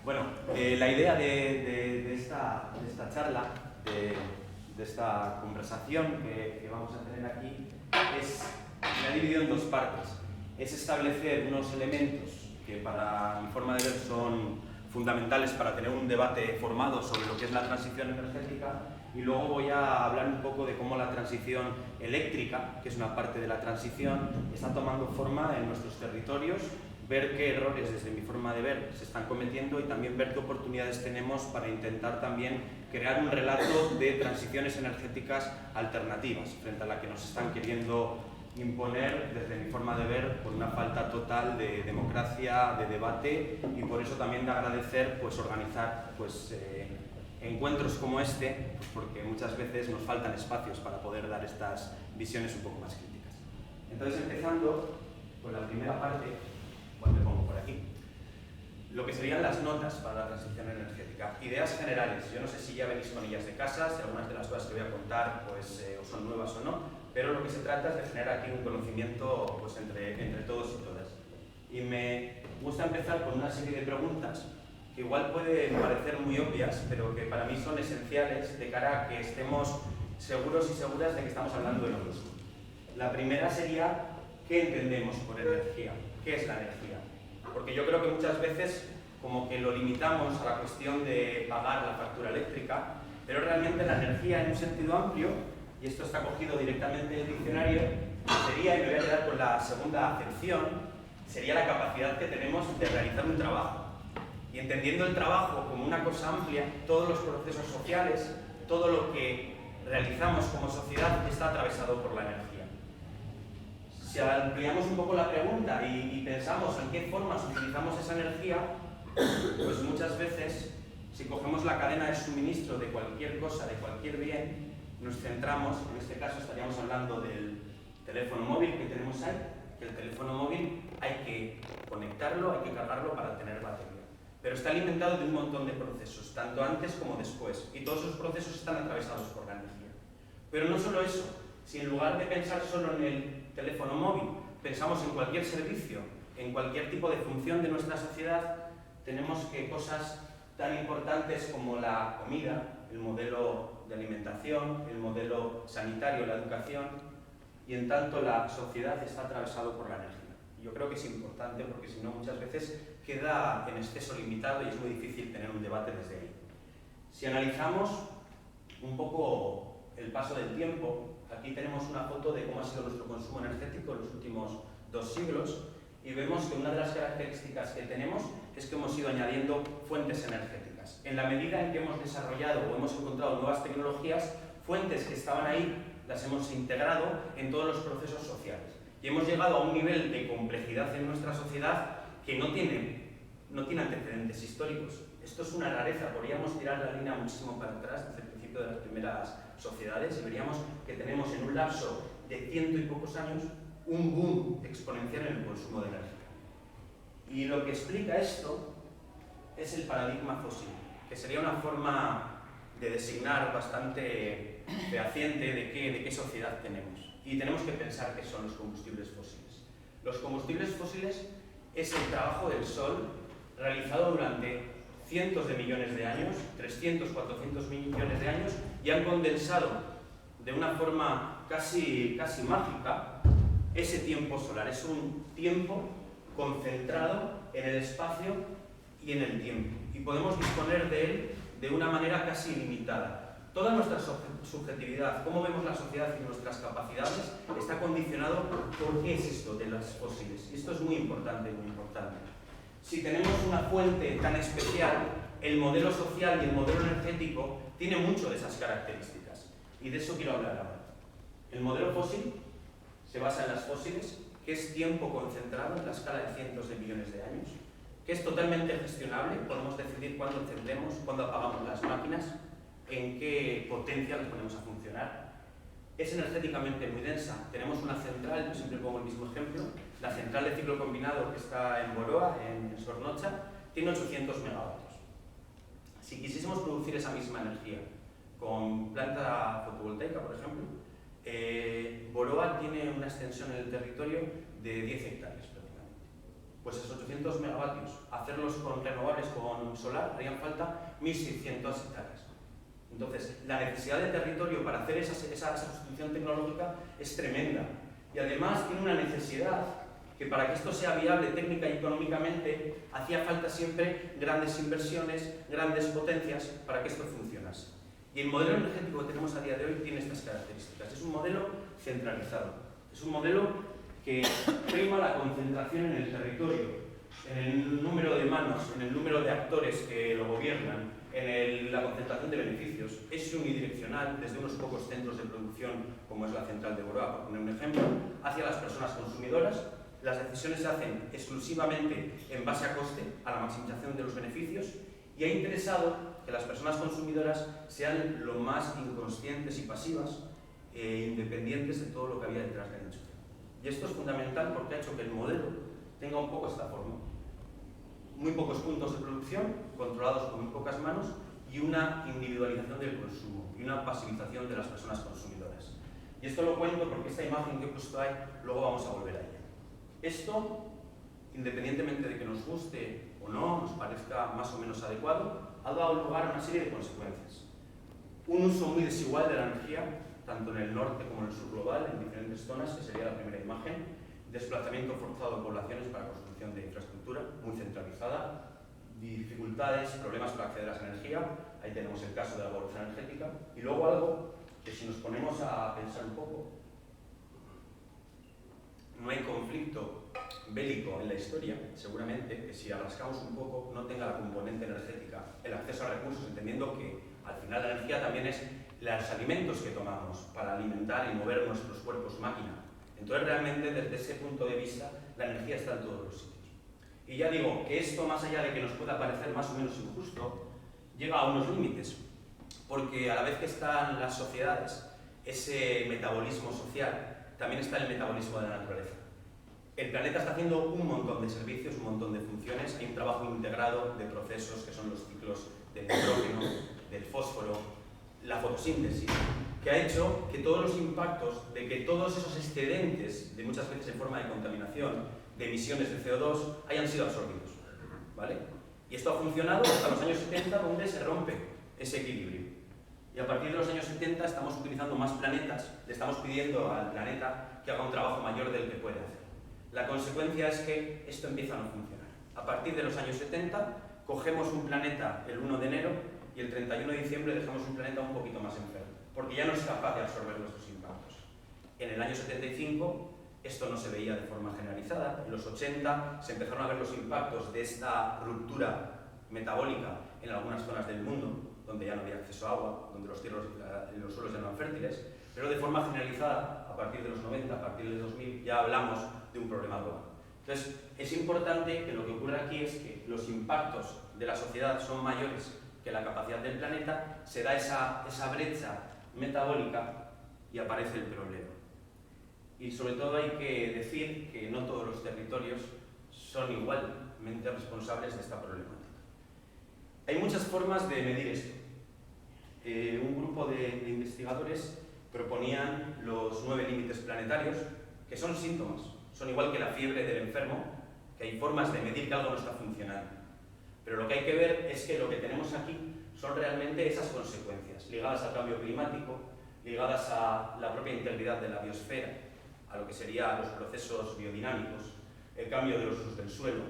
Bueno, la idea de esta charla, de esta conversación que vamos a tener aquí, me ha dividido en dos partes. Es establecer unos elementos que para mi forma de ver son fundamentales para tener un debate formado sobre lo que es la transición energética, y luego voy a hablar un poco de cómo la transición eléctrica, que es una parte de la transición, está tomando forma en nuestros territorios, ver qué errores desde mi forma de ver se están cometiendo y también ver qué oportunidades tenemos para intentar también crear un relato de transiciones energéticas alternativas frente a la que nos están queriendo imponer, desde mi forma de ver, por una falta total de democracia, de debate, y por eso también de agradecer organizar encuentros como este, porque muchas veces nos faltan espacios para poder dar estas visiones un poco más críticas. Entonces, empezando con la primera parte, me pongo por aquí, lo que serían las notas para la transición energética. Ideas generales. Yo no sé si ya venís con ellas de casa, si algunas de las cosas que voy a contar o son nuevas o no, pero lo que se trata es de generar aquí un conocimiento entre todos y todas. Y me gusta empezar con una serie de preguntas que igual pueden parecer muy obvias, pero que para mí son esenciales de cara a que estemos seguros y seguras de que estamos hablando de lo mismo. La primera sería, ¿qué entendemos por energía? ¿Qué es la energía? Porque yo creo que muchas veces como que lo limitamos a la cuestión de pagar la factura eléctrica, pero realmente la energía en un sentido amplio, y esto está cogido directamente del diccionario, sería, y me voy a quedar con la segunda acepción, sería la capacidad que tenemos de realizar un trabajo. Y entendiendo el trabajo como una cosa amplia, todos los procesos sociales, todo lo que realizamos como sociedad está atravesado por la energía. Si ampliamos un poco la pregunta y pensamos en qué formas utilizamos esa energía, pues muchas veces, si cogemos la cadena de suministro de cualquier cosa, de cualquier bien, nos centramos, en este caso estaríamos hablando del teléfono móvil que tenemos ahí, que el teléfono móvil hay que conectarlo, hay que cargarlo para tener batería. Pero está alimentado de un montón de procesos, tanto antes como después, y todos esos procesos están atravesados por la energía. Pero no solo eso, si en lugar de pensar solo en el teléfono móvil, pensamos en cualquier servicio, en cualquier tipo de función de nuestra sociedad, tenemos que cosas tan importantes como la comida, el modelo de alimentación, el modelo sanitario, la educación, y en tanto la sociedad está atravesado por la energía. Yo creo que es importante porque si no muchas veces queda en exceso limitado y es muy difícil tener un debate desde ahí. Si analizamos un poco el paso del tiempo, aquí tenemos una foto de cómo ha sido nuestro consumo energético en los últimos 2 siglos y vemos que una de las características que tenemos es que hemos ido añadiendo fuentes energéticas. En la medida en que hemos desarrollado o hemos encontrado nuevas tecnologías, fuentes que estaban ahí las hemos integrado en todos los procesos sociales. Y hemos llegado a un nivel de complejidad en nuestra sociedad que no tiene antecedentes históricos. Esto es una rareza, podríamos tirar la línea muchísimo para atrás desde el principio de las primeras sociedades y veríamos que tenemos en un lapso de 100 y pocos años un boom exponencial en el consumo de energía. Y lo que explica esto es el paradigma fósil, que sería una forma de designar bastante fehaciente de qué sociedad tenemos. Y tenemos que pensar qué son los combustibles fósiles. Los combustibles fósiles es el trabajo del sol realizado durante cientos de millones de años, 300, 400 millones de años, y han condensado de una forma casi mágica ese tiempo solar. Es un tiempo concentrado en el espacio y en el tiempo. Y podemos disponer de él de una manera casi ilimitada. Toda nuestra subjetividad, cómo vemos la sociedad y nuestras capacidades, está condicionado por qué es esto de las fósiles. Y esto es muy importante, muy importante. Si tenemos una fuente tan especial, el modelo social y el modelo energético tiene mucho de esas características. Y de eso quiero hablar ahora. El modelo fósil se basa en las fósiles, que es tiempo concentrado en la escala de cientos de millones de años, que es totalmente gestionable, podemos decidir cuándo encendemos, cuándo apagamos las máquinas, en qué potencia las ponemos a funcionar. Es energéticamente muy densa. Tenemos una central, yo siempre pongo el mismo ejemplo, la central de ciclo combinado que está en Boroa, en Sornocha, tiene 800 megavatios. Si quisiésemos producir esa misma energía con planta fotovoltaica, por ejemplo, Boroa tiene una extensión en el territorio de 10 hectáreas prácticamente. pues esos 800 megavatios, hacerlos con renovables, con solar, harían falta 1.600 hectáreas. Entonces, la necesidad de territorio para hacer esa sustitución tecnológica es tremenda. Y además tiene una necesidad que para que esto sea viable técnica y económicamente, hacía falta siempre grandes inversiones, grandes potencias para que esto funcionase. Y el modelo energético que tenemos a día de hoy tiene estas características. Es un modelo centralizado. Es un modelo que prima la concentración en el territorio, en el número de manos, en el número de actores que lo gobiernan, en la concentración de beneficios. Es unidireccional desde unos pocos centros de producción, como es la central de Boroa, por poner un ejemplo, hacia las personas consumidoras. Las decisiones se hacen exclusivamente en base a coste, a la maximización de los beneficios, y ha interesado que las personas consumidoras sean lo más inconscientes y pasivas e independientes de todo lo que había detrás del enchufe. Y esto es fundamental porque ha hecho que el modelo tenga un poco esta forma. Muy pocos puntos de producción, controlados con muy pocas manos, y una individualización del consumo, y una pasivización de las personas consumidoras. Y esto lo cuento porque esta imagen que he puesto ahí, luego vamos a volver a ella. Esto, independientemente de que nos guste o no, nos parezca más o menos adecuado, ha dado lugar a una serie de consecuencias. Un uso muy desigual de la energía, tanto en el norte como en el sur global, en diferentes zonas, que sería la primera imagen. Desplazamiento forzado de poblaciones para construcción de infraestructura, muy centralizada. Dificultades, problemas para acceder a esa energía. Ahí tenemos el caso de la pobreza energética. Y luego algo que, si nos ponemos a pensar un poco, no hay conflicto bélico en la historia, seguramente, que si rascamos un poco no tenga la componente energética, el acceso a recursos, entendiendo que al final la energía también es los alimentos que tomamos para alimentar y mover nuestros cuerpos máquina. Entonces realmente desde ese punto de vista la energía está en todos los sitios. Y ya digo que esto, más allá de que nos pueda parecer más o menos injusto, llega a unos límites, porque a la vez que están las sociedades, ese metabolismo social, también está el metabolismo de la naturaleza. El planeta está haciendo un montón de servicios, un montón de funciones. Hay un trabajo integrado de procesos que son los ciclos del nitrógeno, del fósforo, la fotosíntesis, que ha hecho que todos los impactos de que todos esos excedentes, de muchas veces en forma de contaminación, de emisiones de CO2, hayan sido absorbidos, ¿vale? Y esto ha funcionado hasta los años 70, donde se rompe ese equilibrio. Y a partir de los años 70 estamos utilizando más planetas, le estamos pidiendo al planeta que haga un trabajo mayor del que puede hacer. La consecuencia es que esto empieza a no funcionar. A partir de los años 70, cogemos un planeta el 1 de enero y el 31 de diciembre dejamos un planeta un poquito más enfermo, porque ya no es capaz de absorber nuestros impactos. En el año 75 esto no se veía de forma generalizada. En los 80 se empezaron a ver los impactos de esta ruptura metabólica en algunas zonas del mundo, donde ya no había acceso a agua, donde los suelos ya no eran fértiles, pero de forma generalizada, a partir de los 90, a partir del 2000, ya hablamos de un problema global. Entonces, es importante que lo que ocurre aquí es que los impactos de la sociedad son mayores que la capacidad del planeta, se da esa brecha metabólica y aparece el problema. Y sobre todo hay que decir que no todos los territorios son igualmente responsables de esta problemática. Hay muchas formas de medir esto. Un grupo de investigadores proponían los 9 límites planetarios, que son síntomas, son igual que la fiebre del enfermo, que hay formas de medir que algo no está funcionando. Pero lo que hay que ver es que lo que tenemos aquí son realmente esas consecuencias, ligadas al cambio climático, ligadas a la propia integridad de la biosfera, a lo que serían los procesos biodinámicos, el cambio de los usos del suelo,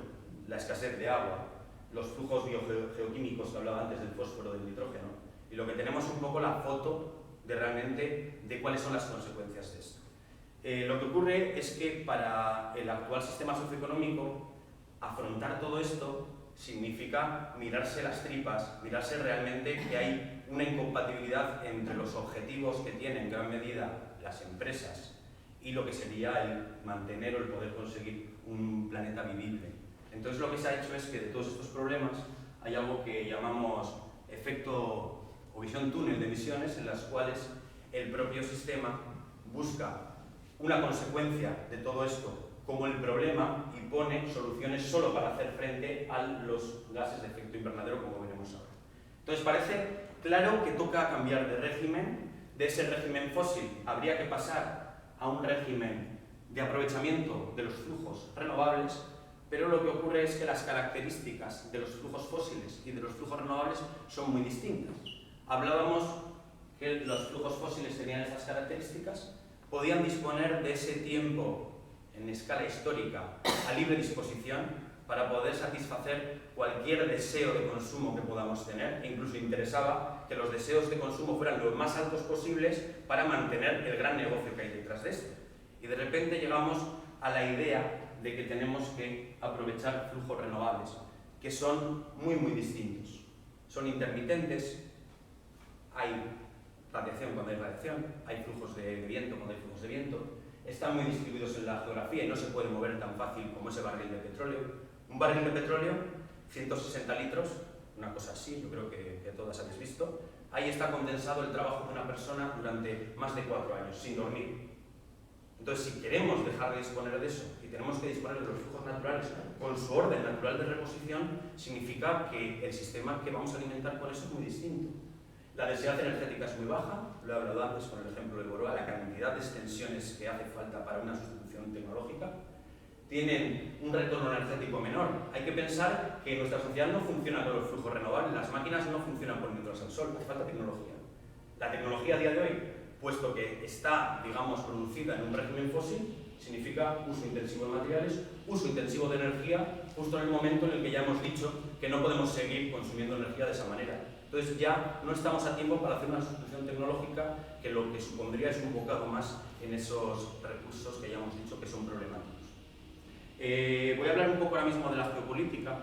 la escasez de agua, los flujos biogeoquímicos que hablaba antes del fósforo, del nitrógeno, y lo que tenemos un poco la foto de realmente de cuáles son las consecuencias de esto. Lo que ocurre es que para el actual sistema socioeconómico, afrontar todo esto significa mirarse las tripas, mirarse realmente que hay una incompatibilidad entre los objetivos que tienen en gran medida las empresas y lo que sería el mantener o el poder conseguir un planeta vivible. Entonces lo que se ha hecho es que de todos estos problemas hay algo que llamamos efecto o visión túnel de emisiones, en las cuales el propio sistema busca una consecuencia de todo esto como el problema y pone soluciones solo para hacer frente a los gases de efecto invernadero, como veremos ahora. Entonces parece claro que toca cambiar de régimen. De ese régimen fósil habría que pasar a un régimen de aprovechamiento de los flujos renovables, pero lo que ocurre es que las características de los flujos fósiles y de los flujos renovables son muy distintas. Hablábamos que los flujos fósiles tenían estas características, podían disponer de ese tiempo en escala histórica a libre disposición para poder satisfacer cualquier deseo de consumo que podamos tener, e incluso interesaba que los deseos de consumo fueran los más altos posibles para mantener el gran negocio que hay detrás de esto. Y de repente llegamos a la idea de que tenemos que aprovechar flujos renovables, que son muy distintos. Son intermitentes, hay radiación cuando hay radiación, hay flujos de viento cuando hay flujos de viento, están muy distribuidos en la geografía y no se puede mover tan fácil como ese barril de petróleo. Un barril de petróleo, 160 litros, una cosa así, yo creo que todas habéis visto, ahí está condensado el trabajo de una persona durante más de 4 años, sin dormir. Entonces, si queremos dejar de disponer de eso y tenemos que disponer de los flujos naturales con su orden natural de reposición, significa que el sistema que vamos a alimentar con eso es muy distinto. La densidad energética es muy baja, lo he hablado antes con el ejemplo de Boroa, la cantidad de extensiones que hace falta para una sustitución tecnológica. Tienen un retorno energético menor. Hay que pensar que nuestra sociedad no funciona con los flujos renovables, las máquinas no funcionan poniéndolas al sol, hace falta tecnología. La tecnología a día de hoy, puesto que está, digamos, producida en un régimen fósil, significa uso intensivo de materiales, uso intensivo de energía, justo en el momento en el que ya hemos dicho que no podemos seguir consumiendo energía de esa manera. Entonces ya no estamos a tiempo para hacer una sustitución tecnológica que lo que supondría es un bocado más en esos recursos que ya hemos dicho que son problemáticos. Voy a hablar un poco ahora mismo de la geopolítica,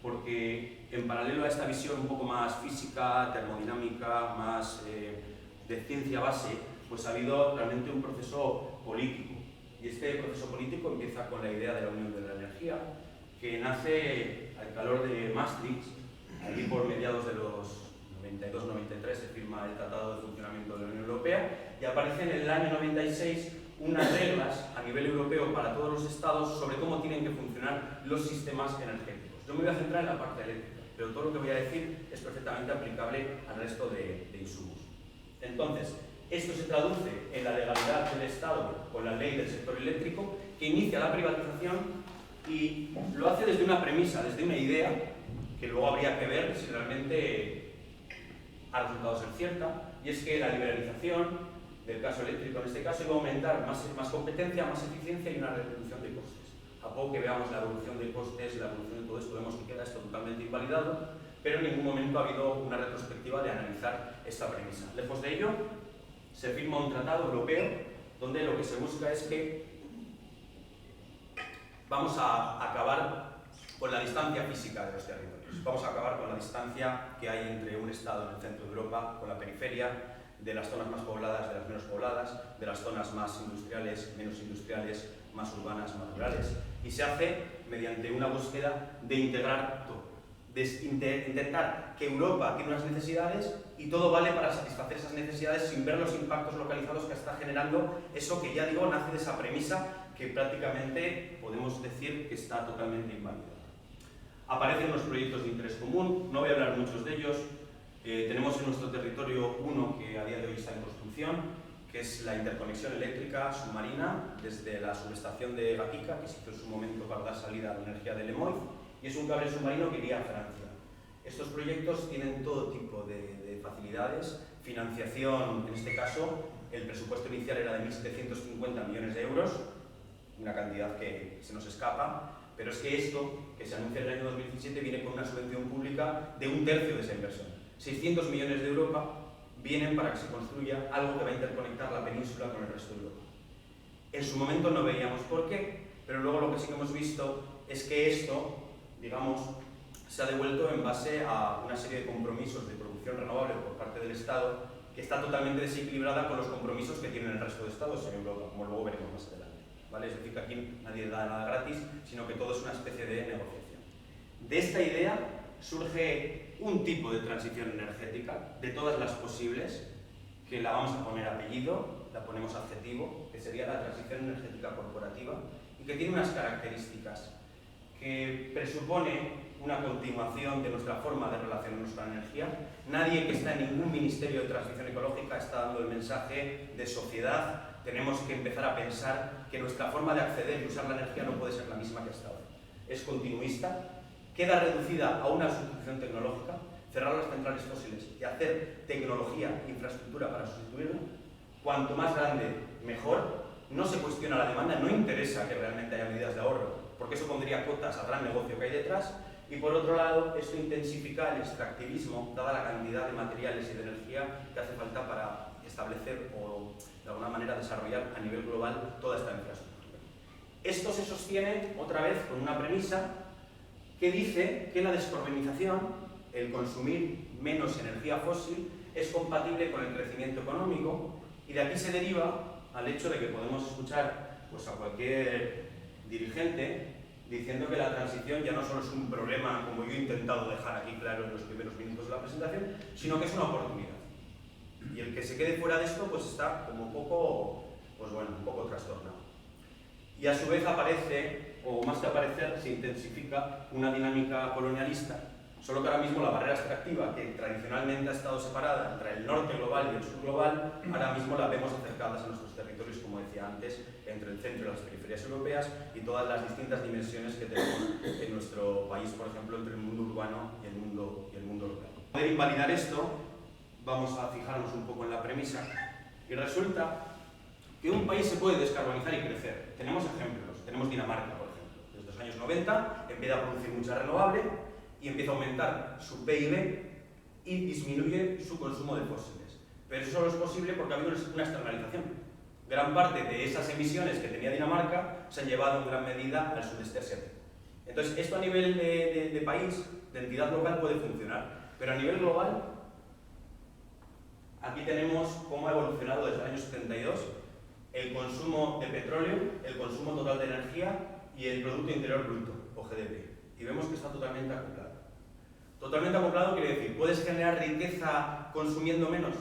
porque en paralelo a esta visión un poco más física, termodinámica, más de ciencia base, pues ha habido realmente un proceso político. Y este proceso político empieza con la idea de la Unión de la Energía, que nace al calor de Maastricht, allí por mediados de los 92-93 se firma el Tratado de Funcionamiento de la Unión Europea y aparece en el año 96 unas reglas a nivel europeo para todos los estados sobre cómo tienen que funcionar los sistemas energéticos. Yo me voy a centrar en la parte eléctrica, pero todo lo que voy a decir es perfectamente aplicable al resto de insumos. Entonces, esto se traduce en la legalidad del Estado con la ley del sector eléctrico, que inicia la privatización y lo hace desde una premisa, desde una idea, que luego habría que ver si realmente ha resultado ser cierta, y es que la liberalización del caso eléctrico, en este caso, iba a aumentar más competencia, más eficiencia y una reducción de costes. A poco que veamos la evolución de costes, la evolución de todo esto, vemos que queda esto totalmente invalidado, pero en ningún momento ha habido una retrospectiva de analizar esta premisa. Lejos de ello, se firma un tratado europeo donde lo que se busca es que vamos a acabar con la distancia física de los territorios. Vamos a acabar con la distancia que hay entre un estado en el centro de Europa, con la periferia, de las zonas más pobladas, de las menos pobladas, de las zonas más industriales, menos industriales, más urbanas, más rurales. Y se hace mediante una búsqueda de integrar todo, de intentar que Europa tiene unas necesidades y todo vale para satisfacer esas necesidades sin ver los impactos localizados que está generando eso que, ya digo, nace de esa premisa que prácticamente podemos decir que está totalmente invalidada. Aparecen unos proyectos de interés común, no voy a hablar muchos de ellos. Tenemos en nuestro territorio uno que a día de hoy está en construcción, que es la interconexión eléctrica submarina desde la subestación de Gatica, que se hizo en su momento para dar salida a la energía de Lemoiz, y es un cable submarino que iría a Francia. Estos proyectos tienen todo tipo de facilidades, financiación, en este caso, el presupuesto inicial era de 1.750 millones de euros, una cantidad que se nos escapa, pero es que esto, que se anuncia en el año 2017, viene con una subvención pública de 1/3 de esa inversión. 600 millones de Europa vienen para que se construya algo que va a interconectar la península con el resto de Europa. En su momento no veíamos por qué, pero luego lo que sí que hemos visto es que esto, digamos, se ha devuelto en base a una serie de compromisos de producción renovable por parte del Estado que está totalmente desequilibrada con los compromisos que tienen el resto de Estados en Europa, como luego veremos más adelante. ¿Vale? Es decir, que aquí nadie da nada gratis, sino que todo es una especie de negociación. De esta idea surge un tipo de transición energética, de todas las posibles, que la vamos a poner apellido, la ponemos adjetivo, que sería la transición energética corporativa, y que tiene unas características que presupone una continuación de nuestra forma de relacionarnos con la energía. Nadie que está en ningún ministerio de transición ecológica está dando el mensaje de sociedad. Tenemos que empezar a pensar que nuestra forma de acceder y usar la energía no puede ser la misma que hasta ahora. es continuista, queda reducida a una sustitución tecnológica, cerrar las centrales fósiles y hacer tecnología, infraestructura para sustituirla. Cuanto más grande, mejor. No se cuestiona la demanda, no interesa que realmente haya medidas de ahorro, porque eso pondría cotas al gran negocio que hay detrás. Y por otro lado, esto intensifica el extractivismo, dada la cantidad de materiales y de energía que hace falta para establecer o, de alguna manera, desarrollar a nivel global toda esta infraestructura. Esto se sostiene, otra vez, con una premisa que dice que la descarbonización, el consumir menos energía fósil, es compatible con el crecimiento económico, y de aquí se deriva al hecho de que podemos escuchar pues, a cualquier dirigente diciendo que la transición ya no solo es un problema, como yo he intentado dejar aquí claro en los primeros minutos de la presentación, sino que es una oportunidad. Y el que se quede fuera de esto pues está como un poco, pues bueno, un poco trastornado. Y a su vez aparece, o más que aparecer, se intensifica una dinámica colonialista, solo que ahora mismo la barrera extractiva, que tradicionalmente ha estado separada entre el norte global y el sur global, ahora mismo la vemos acercadas a nuestros territorios, como decía antes, entre el centro y las periferias europeas y todas las distintas dimensiones que tenemos en nuestro país, por ejemplo, entre el mundo urbano y el mundo rural. Para poder invalidar esto, vamos a fijarnos un poco en la premisa, y resulta que un país se puede descarbonizar y crecer. Tenemos ejemplos, tenemos Dinamarca, por ejemplo. Desde los años 90 empieza a producir mucha renovable y empieza a aumentar su PIB y disminuye su consumo de fósiles. Pero eso solo es posible porque ha habido una externalización. Gran parte de esas emisiones que tenía Dinamarca se han llevado en gran medida al sudeste asiático. Entonces, esto a nivel de país, de entidad local, puede funcionar, pero a nivel global, aquí tenemos cómo ha evolucionado desde el año 72 el consumo de petróleo, el consumo total de energía y el Producto Interior Bruto, o GDP. Y vemos que está totalmente acoplado. Totalmente acoplado quiere decir, ¿puedes generar riqueza consumiendo menos?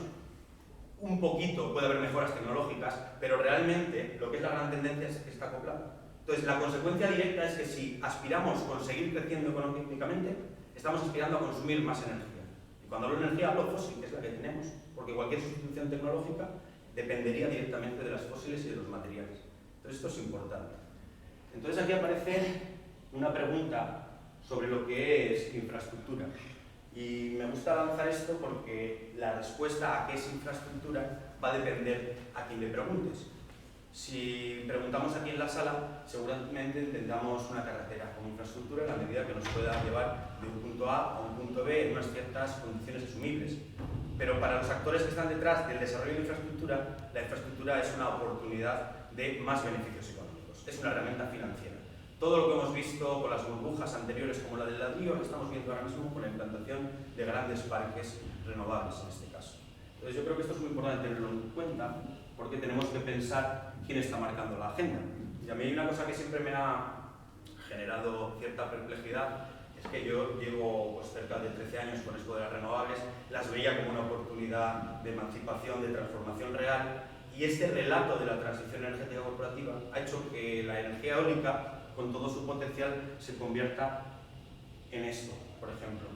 Un poquito, puede haber mejoras tecnológicas, pero realmente lo que es la gran tendencia es que está acoplado. Entonces, la consecuencia directa es que si aspiramos a conseguir creciendo económicamente, estamos aspirando a consumir más energía. Y cuando hablo de energía, hablo fósil, que es la que tenemos, porque cualquier sustitución tecnológica dependería directamente de las fósiles y de los materiales. Entonces, esto es importante. Entonces, aquí aparece una pregunta sobre lo que es infraestructura. Y me gusta lanzar esto porque la respuesta a qué es infraestructura va a depender a quien le preguntes. Si preguntamos aquí en la sala, seguramente entendamos una carretera como infraestructura en la medida que nos pueda llevar de un punto A a un punto B en unas ciertas condiciones asumibles. Pero para los actores que están detrás del desarrollo de infraestructura, la infraestructura es una oportunidad de más beneficios económicos, es una herramienta financiera. Todo lo que hemos visto con las burbujas anteriores, como la del ladrillo, lo estamos viendo ahora mismo con la implantación de grandes parques renovables en este caso. Entonces yo creo que esto es muy importante tenerlo en cuenta porque tenemos que pensar quién está marcando la agenda. Y a mí hay una cosa que siempre me ha generado cierta perplejidad, es que yo llevo pues, cerca de 13 años con esto de las renovables, las veía como una oportunidad de emancipación, de transformación real, y este relato de la transición energética corporativa ha hecho que la energía eólica, con todo su potencial, se convierta en esto, por ejemplo.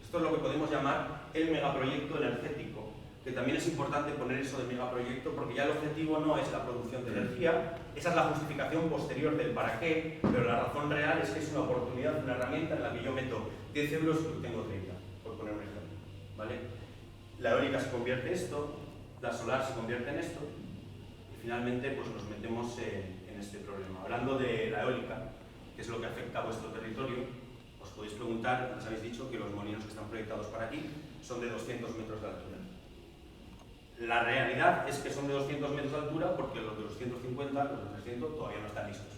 Esto es lo que podemos llamar el megaproyecto energético, que también es importante poner eso de megaproyecto porque ya el objetivo no es la producción de energía, esa es la justificación posterior del para qué, pero la razón real es que es una oportunidad, una herramienta en la que yo meto 10 euros y obtengo 30, por poner un ejemplo, ¿vale? La eólica se convierte en esto, la solar se convierte en esto, y finalmente pues nos metemos en este problema. Hablando de la eólica, que es lo que afecta a vuestro territorio, os podéis preguntar, os habéis dicho que los molinos que están proyectados para aquí son de 200 metros de altura. La realidad es que son de 200 metros de altura porque los de los 150, los de 300 todavía no están listos.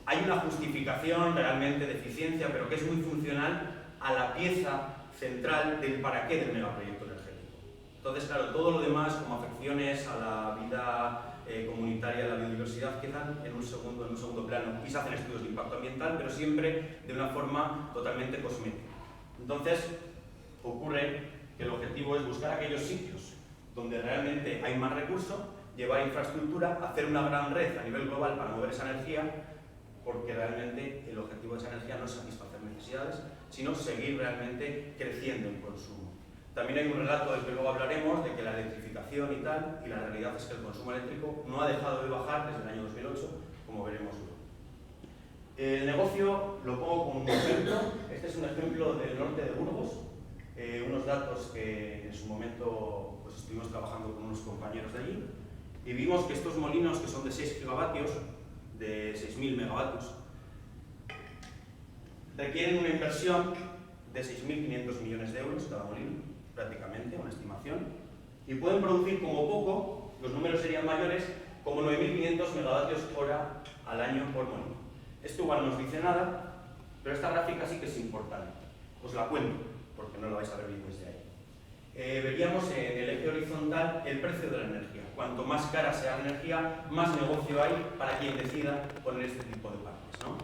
Hay una justificación realmente de eficiencia, pero que es muy funcional a la pieza central del para qué del megaproyecto energético. Entonces, claro, todo lo demás, como afecciones a la vida comunitaria, a la biodiversidad, quedan en un segundo plano y se hacen estudios de impacto ambiental, pero siempre de una forma totalmente cosmética. Entonces, ocurre que el objetivo es buscar aquellos sitios donde realmente hay más recursos, llevar infraestructura, hacer una gran red a nivel global para mover esa energía, porque realmente el objetivo de esa energía no es satisfacer necesidades, sino seguir realmente creciendo en consumo. También hay un relato del que luego hablaremos, de que la electrificación y tal, y la realidad es que el consumo eléctrico no ha dejado de bajar desde el año 2008, como veremos luego. El negocio lo pongo como un ejemplo. Este es un ejemplo del norte de Burgos, unos datos que en su momento pues, estuvimos trabajando con unos compañeros de allí y vimos que estos molinos, que son de 6 gigavatios, de 6.000 megavatios, requieren una inversión de 6.500 millones de euros cada molino, prácticamente, una estimación, y pueden producir como poco, los números serían mayores, como 9.500 megavatios hora al año por molino. Esto igual no os dice nada, pero esta gráfica sí que es importante. Os la cuento, porque no la vais a ver bien desde ahí. Veríamos en el eje horizontal el precio de la energía. Cuanto más cara sea la energía, más negocio hay para quien decida poner este tipo de parques, ¿no?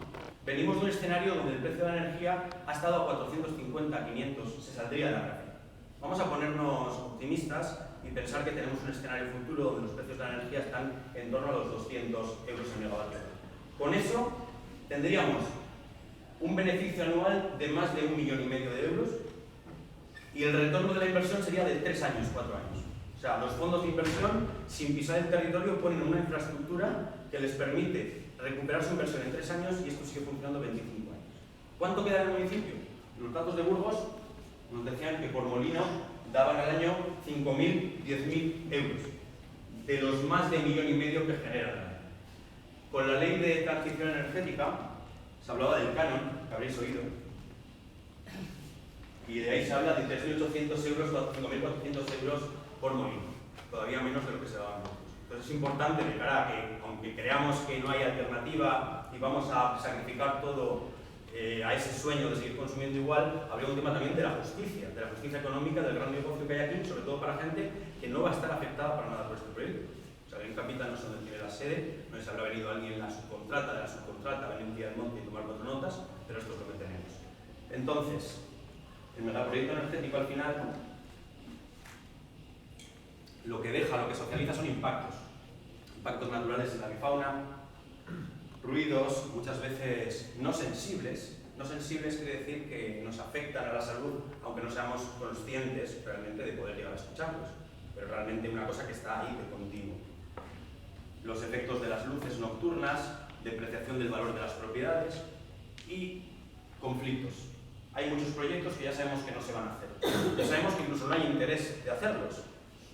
Venimos de un escenario donde el precio de la energía ha estado a 450, 500, se saldría de la gráfica. Vamos a ponernos optimistas y pensar que tenemos un escenario futuro donde los precios de la energía están en torno a los 200 euros el megavatio. Con eso tendríamos un beneficio anual de más de 1,5 millones de euros y el retorno de la inversión sería de 3 años, 4 años. O sea, los fondos de inversión, sin pisar el territorio, ponen una infraestructura que les permite recuperar su inversión en 3 años y esto sigue funcionando 25 años. ¿Cuánto queda en el municipio? Los datos de Burgos nos decían que por molino daban al año 5.000, 10.000 euros, de los más de 1,5 millones que generan. Con la ley de transición energética, se hablaba del canon, que habréis oído, y de ahí se habla de 3.800 euros o 5.400 euros por molino, todavía menos de lo que se daba antes. Entonces es importante de cara a que, aunque creamos que no hay alternativa y vamos a sacrificar todo a ese sueño de seguir consumiendo igual, habría un tema también de la justicia económica, del gran negocio que hay aquí, sobre todo para gente que no va a estar afectada para nada por este proyecto. O sea, en Capital no sé dónde tiene la sede, no sé si habrá venido alguien en la subcontrata, venir un día al monte y tomar 4 notas, pero esto es lo que tenemos. Entonces, el megaproyecto energético al final lo que deja, lo que socializa son impactos naturales en la avifauna, ruidos muchas veces no sensibles quiere decir que nos afectan a la salud, aunque no seamos conscientes realmente de poder llegar a escucharlos, pero realmente una cosa que está ahí de continuo. Los efectos de las luces nocturnas, depreciación del valor de las propiedades y conflictos. Hay muchos proyectos que ya sabemos que no se van a hacer. Ya sabemos que incluso no hay interés de hacerlos.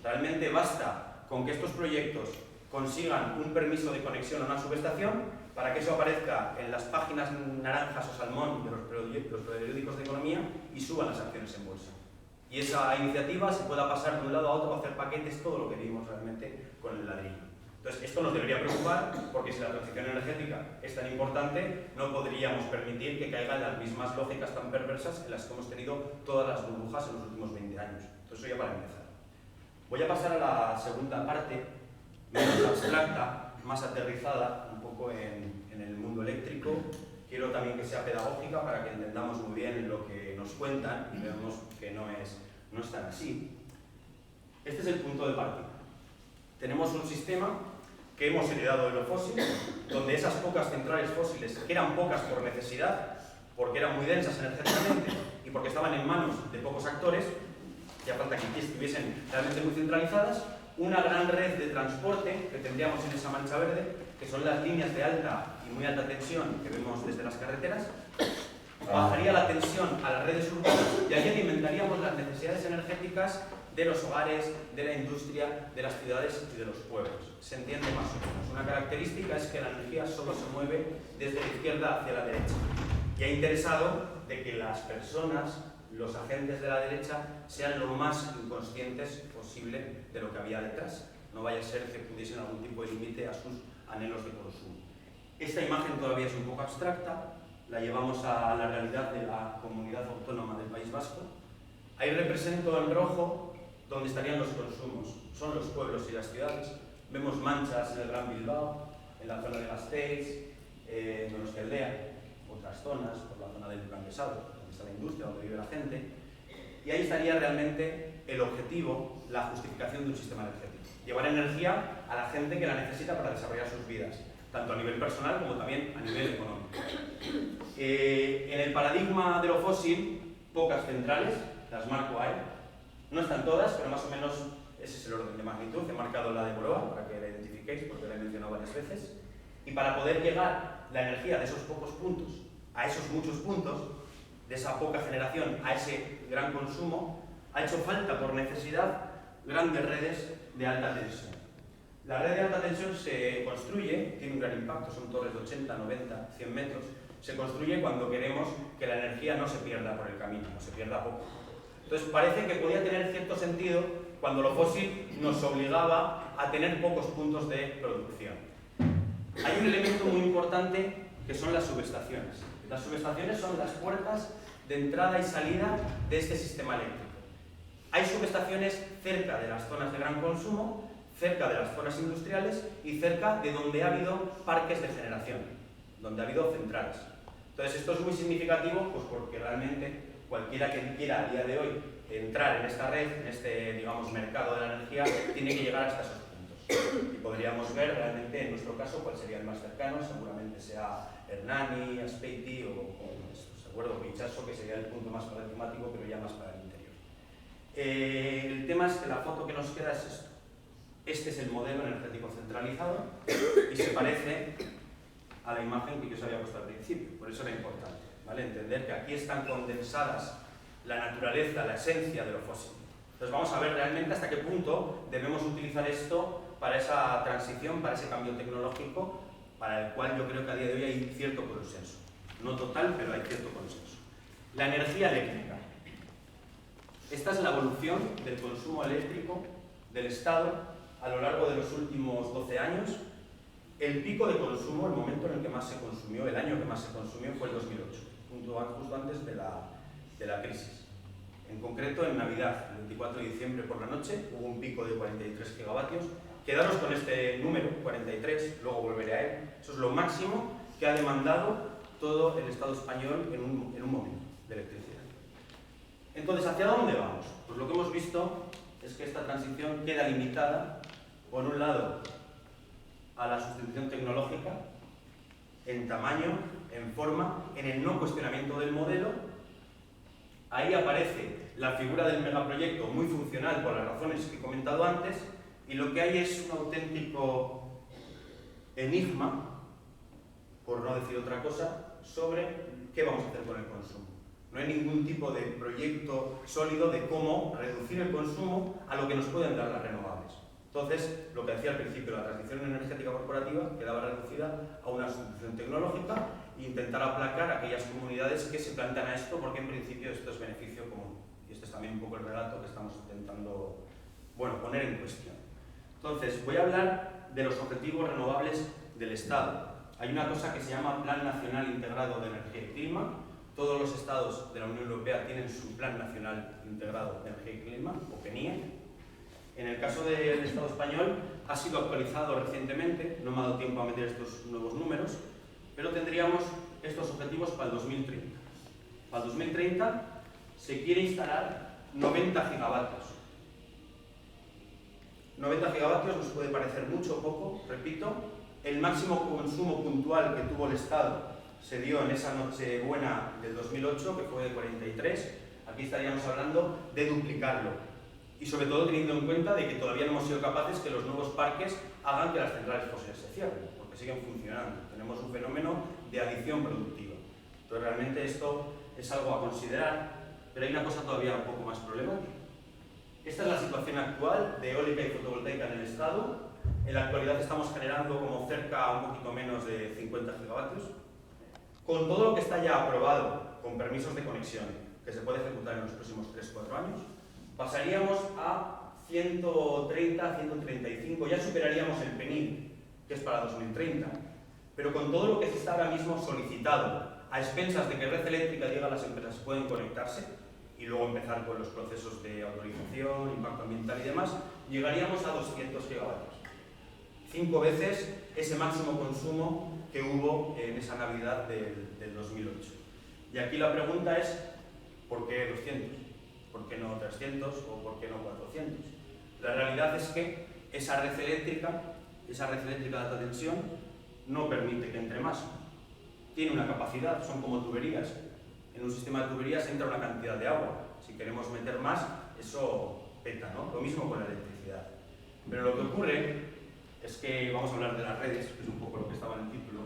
Realmente basta con que estos proyectos consigan un permiso de conexión a una subestación para que eso aparezca en las páginas naranjas o salmón de los periódicos de economía y suban las acciones en bolsa. Y esa iniciativa se pueda pasar de un lado a otro, hacer paquetes, todo lo que vivimos realmente con el ladrillo. Entonces, esto nos debería preocupar porque si la transición energética es tan importante, no podríamos permitir que caigan las mismas lógicas tan perversas en las que hemos tenido todas las burbujas en los últimos 20 años. Entonces, eso ya para empezar. Voy a pasar a la segunda parte, menos abstracta, más aterrizada, un poco en el mundo eléctrico. Quiero también que sea pedagógica para que entendamos muy bien lo que nos cuentan y veamos que no es tan así. Este es el punto de partida. Tenemos un sistema que hemos heredado de lo fósil, donde esas pocas centrales fósiles, que eran pocas por necesidad, porque eran muy densas energéticamente y porque estaban en manos de pocos actores, ya falta que estuviesen realmente muy centralizadas, una gran red de transporte que tendríamos en esa mancha verde, que son las líneas de alta y muy alta tensión que vemos desde las carreteras, bajaría la tensión a las redes urbanas y allí alimentaríamos las necesidades energéticas de los hogares, de la industria, de las ciudades y de los pueblos. Se entiende más o menos. Una característica es que la energía solo se mueve desde la izquierda hacia la derecha. Y ha interesado de que las personas, los agentes de la derecha, sean lo más inconscientes posible de lo que había detrás. No vaya a ser que pudiesen algún tipo de límite a sus anhelos de consumo. Esta imagen todavía es un poco abstracta, la llevamos a la realidad de la comunidad autónoma del País Vasco. Ahí represento en rojo donde estarían los consumos, son los pueblos y las ciudades. Vemos manchas en el Gran Bilbao, en la zona de Gasteiz, en Donostialdea, otras zonas, por la zona del Plan Pesado, donde está la industria, donde vive la gente. Y ahí estaría realmente el objetivo, la justificación de un sistema energético. Llevar energía a la gente que la necesita para desarrollar sus vidas, tanto a nivel personal como también a nivel económico. En el paradigma de lo fósil, pocas centrales, las marco ahí. No están todas, pero más o menos ese es el orden de magnitud. He marcado la de Boroa para que la identifiquéis, porque la he mencionado varias veces. Y para poder llegar la energía de esos pocos puntos a esos muchos puntos, de esa poca generación a ese gran consumo, ha hecho falta por necesidad grandes redes de alta tensión. La red de alta tensión se construye, tiene un gran impacto, son torres de 80, 90, 100 metros, se construye cuando queremos que la energía no se pierda por el camino, no se pierda poco. Entonces parece que podía tener cierto sentido cuando lo fósil nos obligaba a tener pocos puntos de producción. Hay un elemento muy importante que son las subestaciones. Las subestaciones son las puertas de entrada y salida de este sistema eléctrico. Hay subestaciones cerca de las zonas de gran consumo, cerca de las zonas industriales y cerca de donde ha habido parques de generación, donde ha habido centrales. Entonces esto es muy significativo pues porque realmente cualquiera que quiera a día de hoy entrar en esta red, en este digamos, mercado de la energía, tiene que llegar hasta esos puntos. Y podríamos ver realmente en nuestro caso cuál sería el más cercano, seguramente sea Hernani, Aspeiti o ¿de acuerdo? Pichasso, que sería el punto más paradigmático, pero ya más para el interior. El tema es que la foto que nos queda es esto. Este es el modelo energético centralizado y se parece a la imagen que yo os había puesto al principio, por eso era importante, ¿vale? Entender que aquí están condensadas la naturaleza, la esencia de lo fósil. Entonces vamos a ver realmente hasta qué punto debemos utilizar esto para esa transición, para ese cambio tecnológico, para el cual yo creo que a día de hoy hay cierto consenso. No total, pero hay cierto consenso. La energía eléctrica. Esta es la evolución del consumo eléctrico del Estado a lo largo de los últimos 12 años. El pico de consumo, el momento en el que más se consumió, el año que más se consumió fue el 2008, justo antes de la crisis. En concreto, en Navidad, el 24 de diciembre por la noche, hubo un pico de 43 gigavatios. Quedaros con este número, 43, luego volveré a él. Eso es lo máximo que ha demandado todo el Estado español en un momento de electricidad. Entonces, ¿hacia dónde vamos? Pues lo que hemos visto es que esta transición queda limitada, por un lado, a la sustitución tecnológica, en tamaño, en forma, en el no cuestionamiento del modelo. Ahí aparece la figura del megaproyecto muy funcional por las razones que he comentado antes, y lo que hay es un auténtico enigma, por no decir otra cosa, sobre qué vamos a hacer con el consumo. No hay ningún tipo de proyecto sólido de cómo reducir el consumo a lo que nos pueden dar las renovables. Entonces, lo que decía al principio, la transición energética corporativa quedaba reducida a una sustitución tecnológica e intentar aplacar a aquellas comunidades que se plantean a esto, porque en principio esto es beneficio común. Y este es también un poco el relato que estamos intentando poner en cuestión. Entonces, voy a hablar de los objetivos renovables del Estado. Hay una cosa que se llama Plan Nacional Integrado de Energía y Clima. Todos los estados de la Unión Europea tienen su Plan Nacional Integrado de Energía y Clima, o PNIE. En el caso del Estado español ha sido actualizado recientemente, no me ha dado tiempo a meter estos nuevos números, pero tendríamos estos objetivos para el 2030. Para el 2030 se quiere instalar 90 gigavatios. 90 gigavatios nos puede parecer mucho o poco, repito. El máximo consumo puntual que tuvo el Estado se dio en esa noche buena del 2008, que fue de 43. Aquí estaríamos hablando de duplicarlo. Y sobre todo teniendo en cuenta de que todavía no hemos sido capaces que los nuevos parques hagan que las centrales fósiles se cierren, porque siguen funcionando. Tenemos un fenómeno de adición productiva. Entonces realmente esto es algo a considerar, pero hay una cosa todavía un poco más problemática. Esta es la situación actual de eólica y fotovoltaica en el Estado. En la actualidad estamos generando como cerca, un poquito menos de 50 gigavatios. Con todo lo que está ya aprobado, con permisos de conexión, que se puede ejecutar en los próximos 3-4 años, pasaríamos a 130, 135, ya superaríamos el PNIE, que es para 2030, pero con todo lo que se está ahora mismo solicitado, a expensas de que Red Eléctrica diga a las empresas que pueden conectarse, y luego empezar con los procesos de autorización, impacto ambiental y demás, llegaríamos a 200 gigavatios. 5 veces ese máximo consumo que hubo en esa Navidad del 2008. Y aquí la pregunta es, ¿por qué 200? ¿Por qué no 300 o por qué no 400? La realidad es que esa red eléctrica de alta tensión no permite que entre más. Tiene una capacidad, son como tuberías. En un sistema de tuberías entra una cantidad de agua. Si queremos meter más, eso peta, ¿no? Lo mismo con la electricidad. Pero lo que ocurre es que, vamos a hablar de las redes, que es un poco lo que estaba en el título,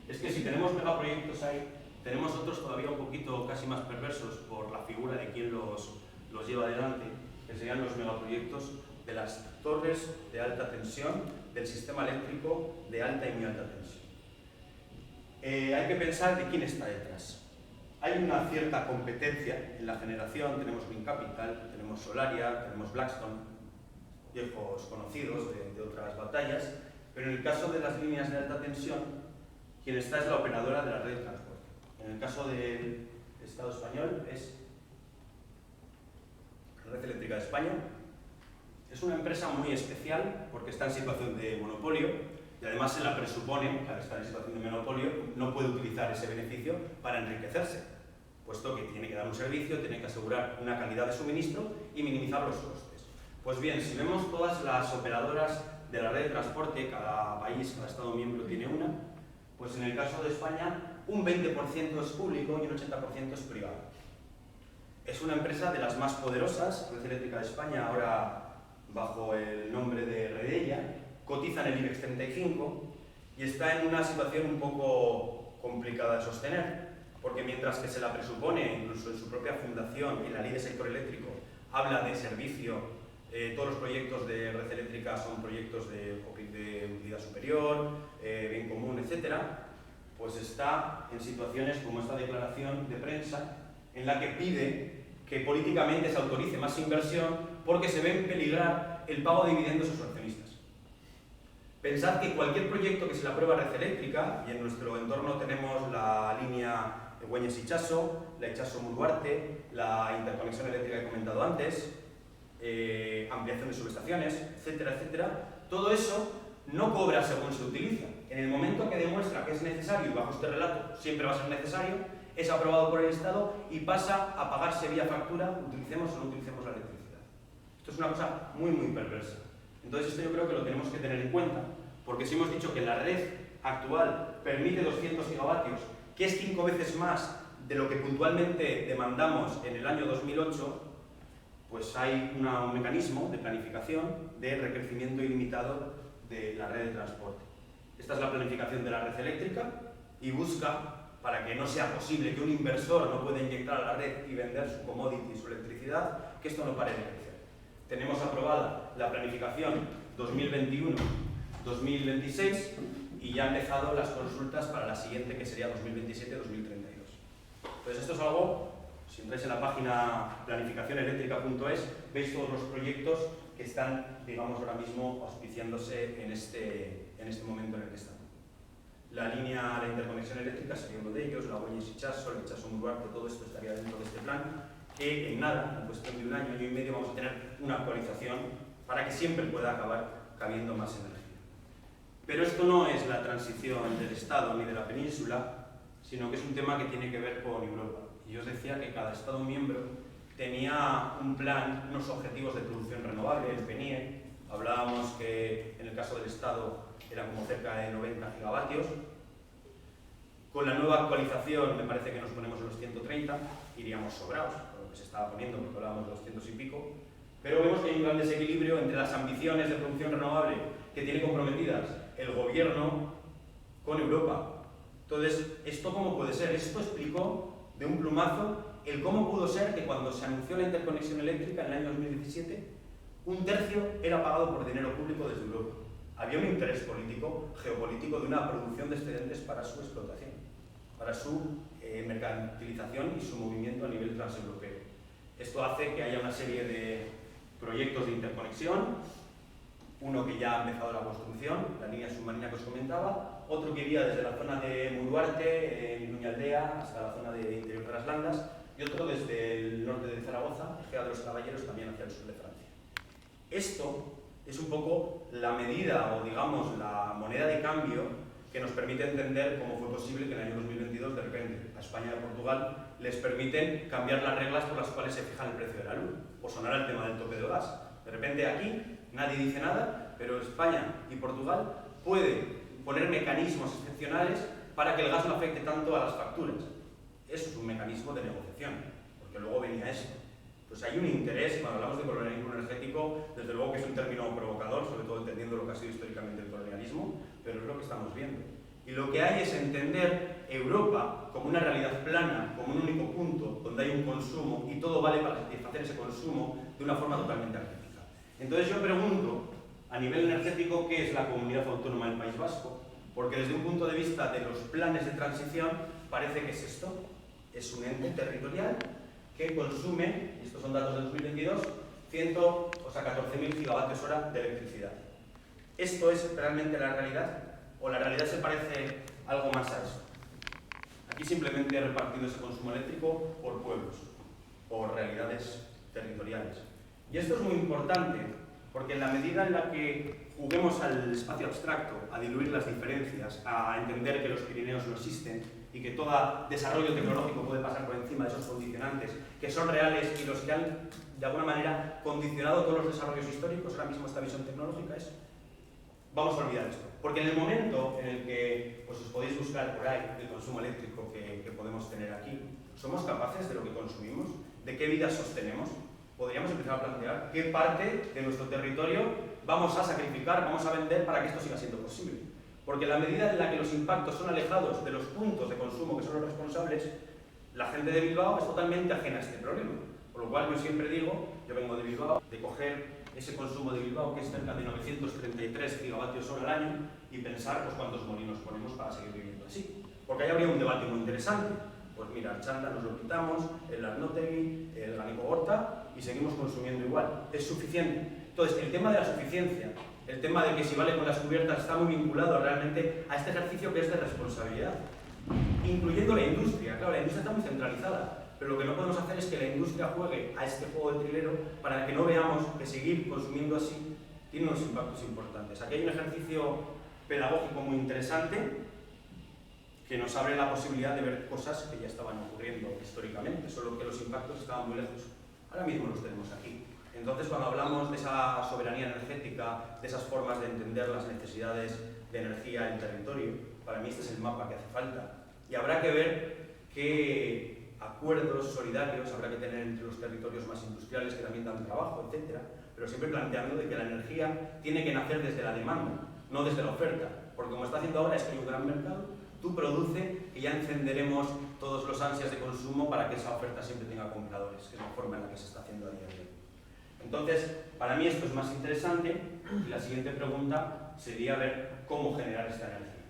es que si tenemos megaproyectos ahí, tenemos otros todavía un poquito casi más perversos por la figura de quien los lleva adelante, que serían los megaproyectos de las torres de alta tensión del sistema eléctrico de alta y muy alta tensión. Hay que pensar de quién está detrás. Hay una cierta competencia en la generación, tenemos Green Capital, tenemos Solaria, tenemos Blackstone, viejos conocidos de otras batallas, pero en el caso de las líneas de alta tensión, quien está es la operadora de la red de transporte. En el caso del Estado español es Red Eléctrica de España. Es una empresa muy especial porque está en situación de monopolio y además se la presupone que al estar en situación de monopolio no puede utilizar ese beneficio para enriquecerse, puesto que tiene que dar un servicio, tiene que asegurar una calidad de suministro y minimizar los costes. Pues bien, si vemos todas las operadoras de la red de transporte, cada país, cada Estado miembro tiene una, pues en el caso de España un 20% es público y un 80% es privado. Es una empresa de las más poderosas, Red Eléctrica de España, ahora bajo el nombre de Redella, cotiza en el IBEX 35 y está en una situación un poco complicada de sostener, porque mientras que se la presupone, incluso en su propia fundación, en la ley de sector eléctrico, habla de servicio, todos los proyectos de Red Eléctrica son proyectos de utilidad superior, bien común, etc., pues está en situaciones como esta declaración de prensa, en la que pide que políticamente se autorice más inversión porque se ve en peligrar el pago de dividendos a sus accionistas. Pensad que cualquier proyecto que se le aprueba a Red Eléctrica, y en nuestro entorno tenemos la línea de Güeñes-Itxaso, la Itxaso-Muruarte, la interconexión eléctrica que he comentado antes, ampliación de subestaciones, etcétera, etcétera, todo eso no cobra según se utiliza. En el momento que demuestra que es necesario, y bajo este relato siempre va a ser necesario, es aprobado por el Estado y pasa a pagarse vía factura, utilicemos o no utilicemos la electricidad. Esto es una cosa muy, muy perversa. Entonces esto yo creo que lo tenemos que tener en cuenta, porque si hemos dicho que la red actual permite 200 gigavatios, que es 5 veces más de lo que puntualmente demandamos en el año 2008, pues hay un mecanismo de planificación de recrecimiento ilimitado de la red de transporte. Esta es la planificación de la red eléctrica y busca, para que no sea posible que un inversor no pueda inyectar a la red y vender su commodity, su electricidad, que esto no pare de crecer. Tenemos aprobada la planificación 2021-2026 y ya han empezado las consultas para la siguiente, que sería 2027-2032. Entonces esto es algo, si entráis en la página planificacioneléctrica.es, veis todos los proyectos que están, digamos, ahora mismo auspiciándose en este momento en el que estamos. La línea de interconexión eléctrica sería uno de ellos, la Güeñes-Itxaso, el Itxaso-Muruarte, todo esto estaría dentro de este plan, que en nada, en cuestión de un año y medio, vamos a tener una actualización para que siempre pueda acabar cabiendo más energía. Pero esto no es la transición del Estado ni de la península, sino que es un tema que tiene que ver con Europa. Y yo os decía que cada Estado miembro tenía un plan, unos objetivos de producción renovable, el PNIE. Hablábamos que en el caso del Estado era como cerca de 90 gigavatios. Con la nueva actualización me parece que nos ponemos en los 130, iríamos sobrados, por lo que se estaba poniendo, porque hablábamos de 200 y pico. Pero vemos que hay un gran desequilibrio entre las ambiciones de producción renovable que tiene comprometidas el gobierno con Europa. Entonces, ¿esto cómo puede ser? Esto explicó de un plumazo el cómo pudo ser que cuando se anunció la interconexión eléctrica en el año 2017, un tercio era pagado por dinero público desde Europa. Había un interés político, geopolítico, de una producción de excedentes para su explotación, para su mercantilización y su movimiento a nivel transeuropeo. Esto hace que haya una serie de proyectos de interconexión, uno que ya ha empezado la construcción, la línea submarina que os comentaba, otro que iría desde la zona de Muruarte, en Iruñaldea, hasta la zona de interior de las Landas, y otro desde el norte de Zaragoza, Ejea de los Caballeros, también hacia el sur de Francia. Esto es un poco la medida, o digamos, la moneda de cambio que nos permite entender cómo fue posible que en el año 2022, de repente, a España y a Portugal les permiten cambiar las reglas por las cuales se fija el precio de la luz, o sonar el tema del tope de gas. De repente aquí nadie dice nada, pero España y Portugal pueden poner mecanismos excepcionales para que el gas no afecte tanto a las facturas. Eso es un mecanismo de negociación, porque luego venía esto. Pues hay un interés, cuando hablamos de colonialismo energético, desde luego que es un término provocador, sobre todo entendiendo lo que ha sido históricamente el colonialismo, pero es lo que estamos viendo. Y lo que hay es entender Europa como una realidad plana, como un único punto donde hay un consumo y todo vale para satisfacer ese consumo de una forma totalmente artificial. Entonces yo pregunto, a nivel energético, ¿qué es la Comunidad Autónoma del País Vasco? Porque desde un punto de vista de los planes de transición parece que es esto. Es un ente territorial que consume, y estos son datos del 2022, 14.000 gigavatios hora de electricidad. ¿Esto es realmente la realidad? ¿O la realidad se parece algo más a eso? Aquí simplemente he repartido ese consumo eléctrico por pueblos, por realidades territoriales. Y esto es muy importante, porque en la medida en la que juguemos al espacio abstracto, a diluir las diferencias, a entender que los Pirineos no existen y que todo desarrollo tecnológico puede pasar por encima de esos condicionantes que son reales y los que han, de alguna manera, condicionado todos los desarrollos históricos, ahora mismo esta visión tecnológica es, vamos a olvidar esto. Porque en el momento en el que pues, os podéis buscar por ahí el consumo eléctrico que podemos tener aquí, ¿somos capaces de lo que consumimos? ¿De qué vida sostenemos? Podríamos empezar a plantear qué parte de nuestro territorio vamos a sacrificar, vamos a vender para que esto siga siendo posible. Porque en la medida en la que los impactos son alejados de los puntos de consumo que son los responsables, la gente de Bilbao es totalmente ajena a este problema. Por lo cual yo siempre digo, yo vengo de Bilbao, de coger ese consumo de Bilbao, que es cerca de 933 gigavatios hora al año, y pensar pues, cuántos molinos ponemos para seguir viviendo así. Porque ahí habría un debate muy interesante. Pues mira, el Chanda nos lo quitamos, el Arnotegui, el Ganico Horta, y seguimos consumiendo igual. ¿Es suficiente? Entonces, el tema de la suficiencia, el tema de que si vale con las cubiertas, está muy vinculado realmente a este ejercicio que es de responsabilidad, incluyendo la industria. Claro, la industria está muy centralizada, pero lo que no podemos hacer es que la industria juegue a este juego de trilero para que no veamos que seguir consumiendo así tiene unos impactos importantes. Aquí hay un ejercicio pedagógico muy interesante que nos abre la posibilidad de ver cosas que ya estaban ocurriendo históricamente, solo que los impactos estaban muy lejos. Ahora mismo los tenemos aquí. Entonces, cuando hablamos de esa soberanía energética, de esas formas de entender las necesidades de energía en territorio, para mí este es el mapa que hace falta. Y habrá que ver qué acuerdos solidarios habrá que tener entre los territorios más industriales que también dan trabajo, etc. Pero siempre planteando de que la energía tiene que nacer desde la demanda, no desde la oferta. Porque como está haciendo ahora es que hay un gran mercado, tú produce y ya encenderemos todos los ansias de consumo para que esa oferta siempre tenga compradores, que es la forma en la que se está haciendo a día de hoy. Entonces, para mí esto es más interesante y la siguiente pregunta sería ver cómo generar esta energía.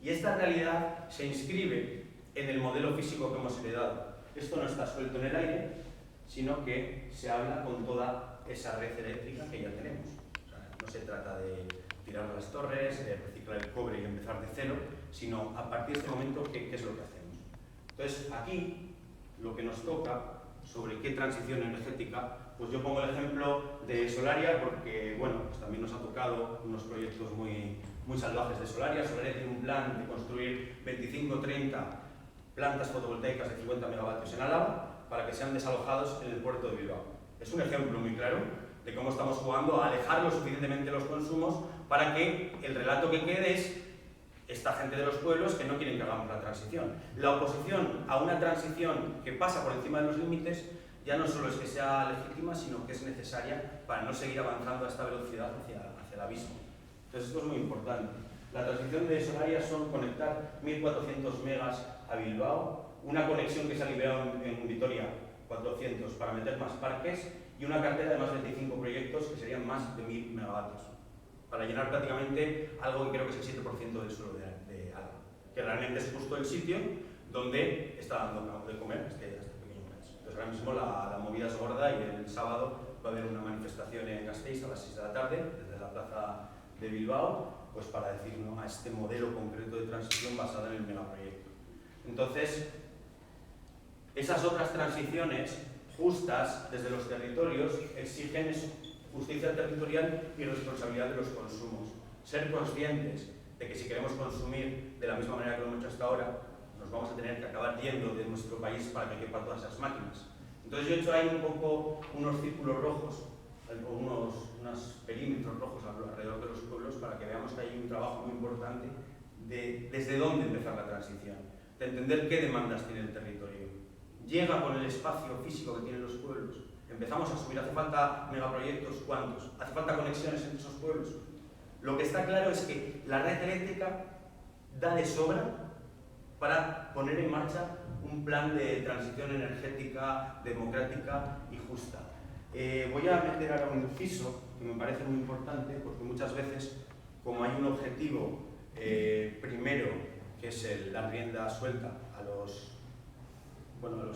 Y esta realidad se inscribe en el modelo físico que hemos heredado. Esto no está suelto en el aire, sino que se habla con toda esa red eléctrica que ya tenemos. O sea, no se trata de tirar las torres, de reciclar el cobre y empezar de cero, sino a partir de este momento, ¿qué es lo que hacemos? Entonces, aquí, lo que nos toca sobre qué transición energética, pues yo pongo el ejemplo de Solaria porque, bueno, pues también nos ha tocado unos proyectos muy salvajes de Solaria. Solaria tiene un plan de construir 25 o 30 plantas fotovoltaicas de 50 megavatios en Álava para que sean desalojados en el puerto de Bilbao. Es un ejemplo muy claro de cómo estamos jugando a alejar lo suficientemente los consumos para que el relato que quede es esta gente de los pueblos que no quieren que hagamos la transición. La oposición a una transición que pasa por encima de los límites ya no solo es que sea legítima, sino que es necesaria para no seguir avanzando a esta velocidad hacia el abismo. Entonces esto es muy importante. La transición de Solaria son conectar 1.400 megas a Bilbao, una conexión que se ha liberado en Vitoria, 400, para meter más parques, y una cartera de más de 25 proyectos que serían más de 1.000 megavatios, para llenar prácticamente algo que creo que es el 7% del suelo de Álava, que realmente es justo el sitio donde está dando de comer este pequeño país. Entonces ahora mismo la movida es gorda y el sábado va a haber una manifestación en Gasteiz a las 6 de la tarde, desde la plaza de Bilbao, pues para decir no a este modelo concreto de transición basado en el megaproyecto. Entonces, esas otras transiciones justas desde los territorios exigen eso, justicia territorial y responsabilidad de los consumos. Ser conscientes de que si queremos consumir de la misma manera que lo hemos hecho hasta ahora, nos vamos a tener que acabar yendo de nuestro país para que quepan todas esas máquinas. Entonces yo he hecho ahí un poco unos círculos rojos, o unos perímetros rojos alrededor de los pueblos para que veamos que hay un trabajo muy importante de desde dónde empezar la transición, de entender qué demandas tiene el territorio. Llega con el espacio físico que tienen los pueblos. Empezamos a subir, ¿hace falta megaproyectos? ¿Cuántos? ¿Hace falta conexiones entre esos pueblos? Lo que está claro es que la red eléctrica da de sobra para poner en marcha un plan de transición energética, democrática y justa. Voy a meter ahora un inciso que me parece muy importante, porque muchas veces, como hay un objetivo primero, que es la rienda suelta a los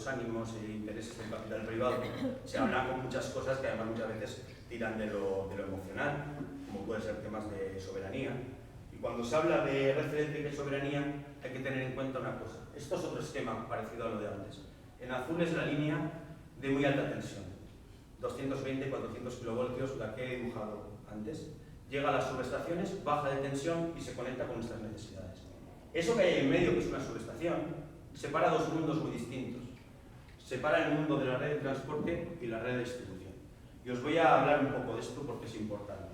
ánimos e intereses del capital privado, se hablan con muchas cosas que además muchas veces tiran de lo emocional, como pueden ser temas de soberanía. Y cuando se habla de red eléctrica y soberanía, hay que tener en cuenta una cosa. Esto es otro esquema parecido a lo de antes. En azul es la línea de muy alta tensión, 220-400 kilovoltios, la que he dibujado antes. Llega a las subestaciones, baja de tensión y se conecta con nuestras necesidades. Eso que hay en medio, que es una subestación, separa dos mundos muy distintos. Separa el mundo de la red de transporte y la red de distribución. Y os voy a hablar un poco de esto porque es importante.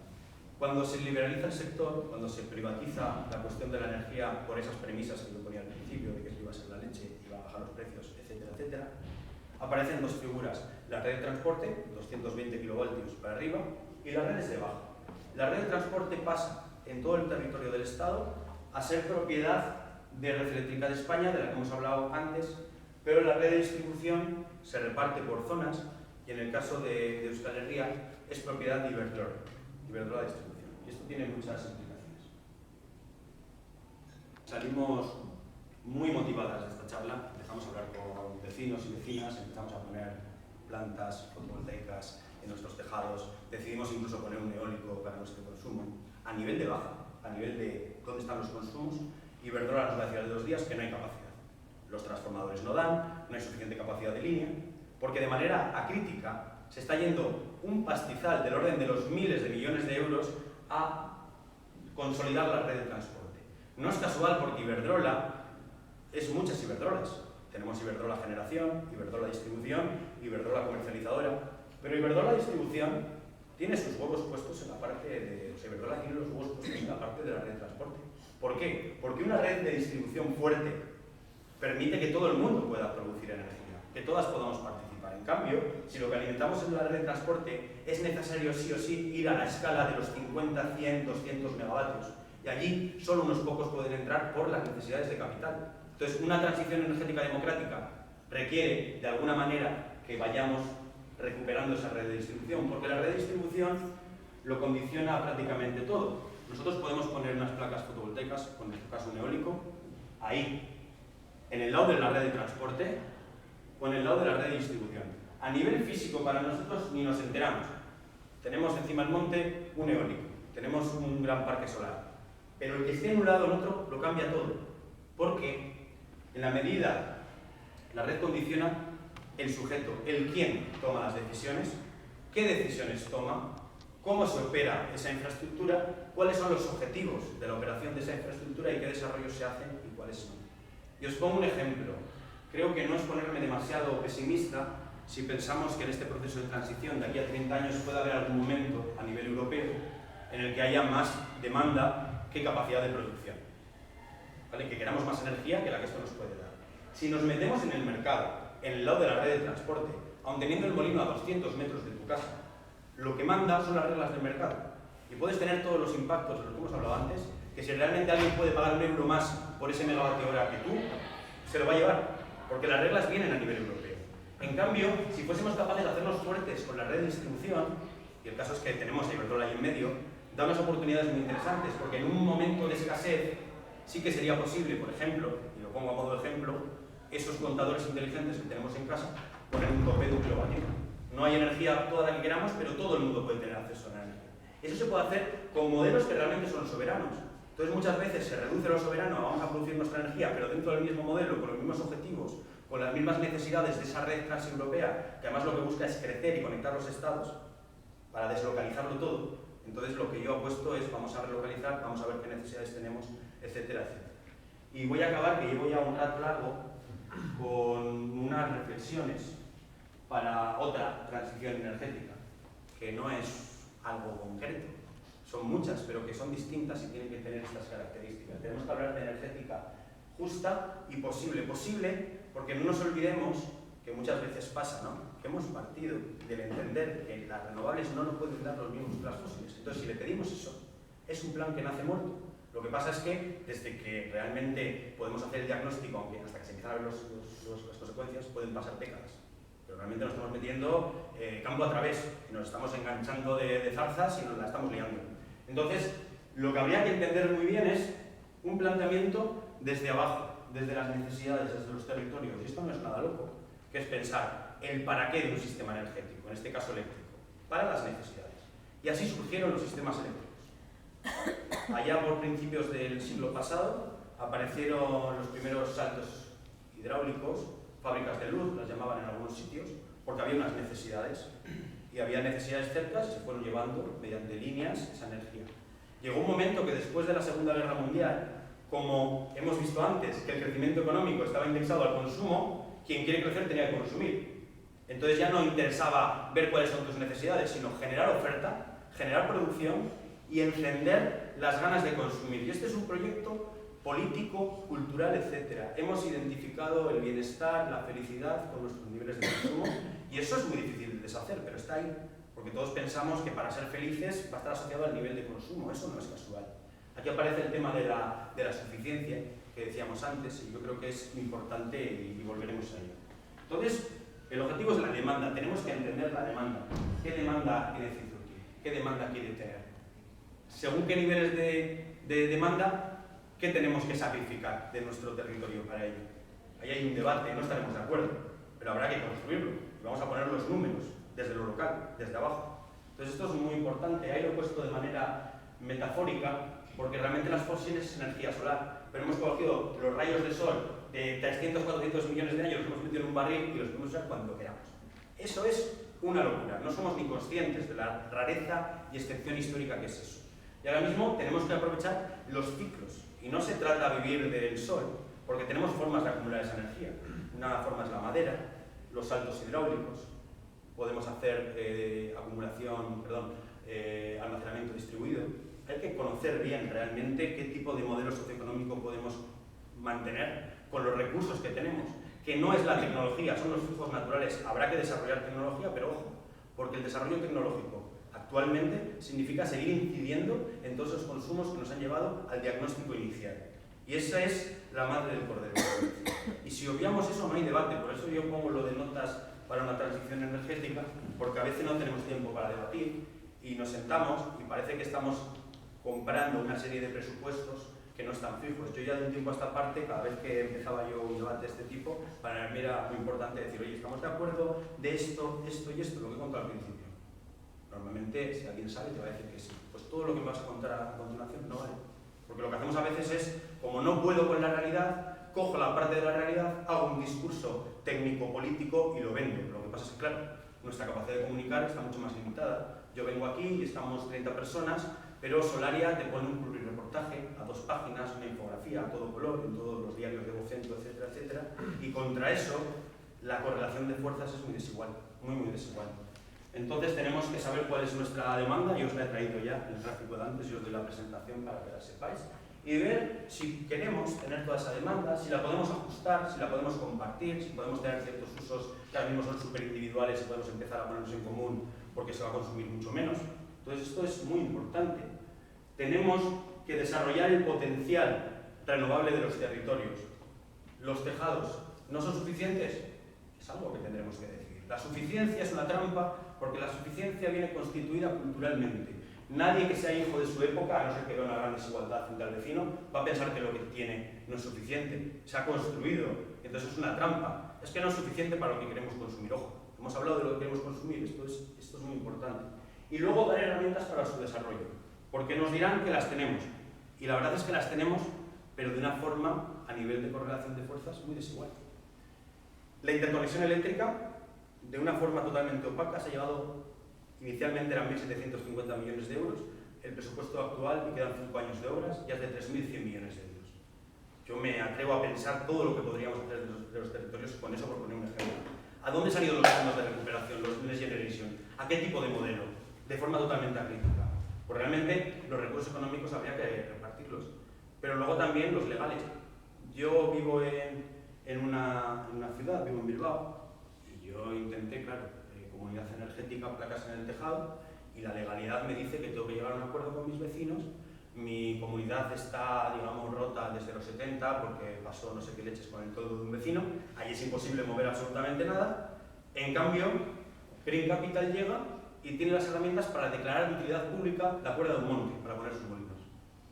Cuando se liberaliza el sector, cuando se privatiza la cuestión de la energía por esas premisas que yo ponía al principio, de que esto iba a ser la leche, iba a bajar los precios, etcétera, etcétera, aparecen dos figuras. La red de transporte, 220 kilovoltios para arriba, y las redes de baja. La red de transporte pasa en todo el territorio del Estado a ser propiedad de Red Eléctrica de España, de la que hemos hablado antes, pero la red de distribución se reparte por zonas y en el caso de Euskal Herria es propiedad de Iberdrola Distribución. Y esto tiene muchas implicaciones. Salimos muy motivadas de esta charla, empezamos a hablar con vecinos y vecinas, empezamos a poner plantas fotovoltaicas en nuestros tejados, decidimos incluso poner un eólico para nuestro consumo, a nivel de baja, a nivel de dónde están los consumos. Iberdrola nos va a decir de 2 días que no hay capacidad. Los transformadores no dan, no hay suficiente capacidad de línea, porque de manera acrítica se está yendo un pastizal del orden de los miles de millones de euros a consolidar la red de transporte. No es casual porque Iberdrola es muchas Iberdrolas. Tenemos Iberdrola Generación, Iberdrola Distribución, Iberdrola Comercializadora, pero Iberdrola Distribución tiene sus huevos puestos en la parte de... O sea, Iberdrola tiene los huevos puestos en la parte de la red de transporte. ¿Por qué? Porque una red de distribución fuerte permite que todo el mundo pueda producir energía, que todas podamos participar. En cambio, si lo que alimentamos en la red de transporte es necesario sí o sí ir a la escala de los 50, 100, 200 megavatios, y allí solo unos pocos pueden entrar por las necesidades de capital. Entonces, una transición energética democrática requiere, de alguna manera, que vayamos recuperando esa red de distribución, porque la red de distribución lo condiciona prácticamente todo. Nosotros podemos poner unas placas fotovoltaicas, con en este caso un eólico, ahí, en el lado de la red de transporte o en el lado de la red de distribución. A nivel físico, para nosotros ni nos enteramos. Tenemos encima del monte un eólico, tenemos un gran parque solar, pero el que esté en un lado o en otro lo cambia todo, porque en la medida, la red condiciona el sujeto, el quién toma las decisiones, qué decisiones toma, cómo se opera esa infraestructura, cuáles son los objetivos de la operación de esa infraestructura y qué desarrollos se hacen y cuáles no. Y os pongo un ejemplo. Creo que no es ponerme demasiado pesimista si pensamos que en este proceso de transición de aquí a 30 años puede haber algún momento a nivel europeo en el que haya más demanda que capacidad de producción. ¿Vale? Que queramos más energía que la que esto nos puede dar. Si nos metemos en el mercado, en el lado de la red de transporte, aun teniendo el molino a 200 metros de tu casa, lo que manda son las reglas del mercado. Y puedes tener todos los impactos de lo que hemos hablado antes, que si realmente alguien puede pagar €1 más por ese megavatio hora que tú, se lo va a llevar, porque las reglas vienen a nivel europeo. En cambio, si fuésemos capaces de hacernos fuertes con la red de distribución, y el caso es que tenemos a Iberdrola ahí en medio, da unas oportunidades muy interesantes, porque en un momento de escasez sí que sería posible, por ejemplo, y lo pongo a modo de ejemplo, esos contadores inteligentes que tenemos en casa, poner un tope de un kilovatio. No hay energía toda la que queramos, pero todo el mundo puede tener acceso a la energía. Eso se puede hacer con modelos que realmente son soberanos. Entonces muchas veces se reduce lo soberano, vamos a producir nuestra energía, pero dentro del mismo modelo, con los mismos objetivos, con las mismas necesidades de esa red transeuropea, que además lo que busca es crecer y conectar los estados para deslocalizarlo todo. Entonces lo que yo apuesto es vamos a relocalizar, vamos a ver qué necesidades tenemos, etcétera, etcétera. Y voy a acabar, que llevo ya un rato largo, con unas reflexiones para otra transición energética, que no es algo concreto. Son muchas, pero que son distintas y tienen que tener estas características. Tenemos que hablar de energética justa y posible. Posible porque no nos olvidemos, que muchas veces pasa, ¿no?, que hemos partido del entender que las renovables no nos pueden dar los mismos que las fósiles. Entonces, si le pedimos eso, es un plan que nace muerto. Lo que pasa es que desde que realmente podemos hacer el diagnóstico, aunque hasta que se empiezan a ver las consecuencias, pueden pasar décadas. Pero realmente nos estamos metiendo campo a través, y nos estamos enganchando de zarzas y nos la estamos liando. Entonces, lo que habría que entender muy bien es un planteamiento desde abajo, desde las necesidades, desde los territorios. Y esto no es nada loco, que es pensar el para qué de un sistema energético, en este caso eléctrico, para las necesidades. Y así surgieron los sistemas eléctricos. Allá por principios del siglo pasado aparecieron los primeros saltos hidráulicos, fábricas de luz, las llamaban en algunos sitios, porque había unas necesidades. Y había necesidades cercas y se fueron llevando mediante líneas esa energía. Llegó un momento que después de la Segunda Guerra Mundial, como hemos visto antes, que el crecimiento económico estaba indexado al consumo, quien quiere crecer tenía que consumir. Entonces ya no interesaba ver cuáles son tus necesidades, sino generar oferta, generar producción y encender las ganas de consumir. Y este es un proyecto político, cultural, etc. Hemos identificado el bienestar, la felicidad con nuestros niveles de consumo y eso es muy difícil de deshacer, pero está ahí. Porque todos pensamos que para ser felices va a estar asociado al nivel de consumo, eso no es casual. Aquí aparece el tema de la suficiencia, que decíamos antes, y yo creo que es muy importante y volveremos a ello. Entonces, el objetivo es la demanda, tenemos que entender la demanda. ¿Qué demanda quiere decir Turquía? ¿Qué demanda quiere tener? Según qué niveles de demanda, ¿qué tenemos que sacrificar de nuestro territorio para ello? Ahí hay un debate, no estaremos de acuerdo, pero habrá que construirlo. Y vamos a poner los números desde lo local, desde abajo. Entonces esto es muy importante, ahí lo he puesto de manera metafórica, porque realmente las fósiles es energía solar, pero hemos cogido los rayos de sol de 300, 400 millones de años, los hemos metido en un barril y los podemos usar cuando queramos. Eso es una locura, no somos ni conscientes de la rareza y excepción histórica que es eso. Y ahora mismo tenemos que aprovechar los ciclos, y no se trata de vivir del sol, porque tenemos formas de acumular esa energía. Una forma es la madera, los saltos hidráulicos, podemos hacer almacenamiento distribuido. Hay que conocer bien realmente qué tipo de modelo socioeconómico podemos mantener con los recursos que tenemos, que no es la tecnología, son los flujos naturales. Habrá que desarrollar tecnología, pero ojo, porque el desarrollo tecnológico actualmente significa seguir incidiendo en todos esos consumos que nos han llevado al diagnóstico inicial. Y esa es la madre del cordero. Y si obviamos eso, no hay debate. Por eso yo pongo lo de notas para una transición energética, porque a veces no tenemos tiempo para debatir y nos sentamos y parece que estamos comprando una serie de presupuestos que no están fijos. Yo ya de un tiempo a esta parte, cada vez que empezaba yo un debate de este tipo, para mí era muy importante decir, oye, ¿estamos de acuerdo de esto, esto y esto? Lo que he contado al principio. Normalmente, si alguien sabe, te va a decir que sí. Pues todo lo que me vas a contar a continuación no vale. Porque lo que hacemos a veces es, como no puedo con la realidad, cojo la parte de la realidad, hago un discurso técnico-político y lo vendo. Lo que pasa es que, claro, nuestra capacidad de comunicar está mucho más limitada. Yo vengo aquí y estamos 30 personas, pero Solaria te pone un plurireportaje a 2 páginas, una infografía a todo color, en todos los diarios de Vocento, etcétera, etcétera. Y contra eso, la correlación de fuerzas es muy desigual, muy desigual. Entonces tenemos que saber cuál es nuestra demanda, yo os la he traído ya en el gráfico de antes, yo os doy la presentación para que la sepáis, y ver si queremos tener toda esa demanda, si la podemos ajustar, si la podemos compartir, si podemos tener ciertos usos que ahora mismo son súper individuales y podemos empezar a ponernos en común porque se va a consumir mucho menos. Entonces esto es muy importante. Tenemos que desarrollar el potencial renovable de los territorios. Los tejados no son suficientes, es algo que tendremos que decir. La suficiencia es una trampa porque la suficiencia viene constituida culturalmente. Nadie que sea hijo de su época, a no ser que vea una gran desigualdad frente al vecino, va a pensar que lo que tiene no es suficiente. Se ha construido, entonces es una trampa. Es que no es suficiente para lo que queremos consumir. Ojo, hemos hablado de lo que queremos consumir, esto es muy importante. Y luego dar herramientas para su desarrollo, porque nos dirán que las tenemos. Y la verdad es que las tenemos, pero de una forma, a nivel de correlación de fuerzas, muy desigual. La interconexión eléctrica, de una forma totalmente opaca, se ha llevado, inicialmente eran 1.750 millones de euros, el presupuesto actual, y quedan 5 años de obras, ya es de 3.100 millones de euros. Yo me atrevo a pensar todo lo que podríamos hacer de los territorios con eso, por poner un ejemplo. ¿A dónde han salido los fondos de recuperación, los Next Generation? ¿A qué tipo de modelo? De forma totalmente acrítica. Pues realmente los recursos económicos habría que repartirlos, pero luego también los legales. Yo vivo en una ciudad, vivo en Bilbao, y yo intenté, claro, comunidad energética, placas en el tejado, y la legalidad me dice que tengo que llegar a un acuerdo con mis vecinos Mi comunidad está, digamos, rota desde los 70 porque pasó no sé qué leches con el toldo de un vecino. Ahí es imposible mover absolutamente nada. En cambio, Green Capital llega y tiene las herramientas para declarar de utilidad pública la cuerda de un monte para poner sus molinos.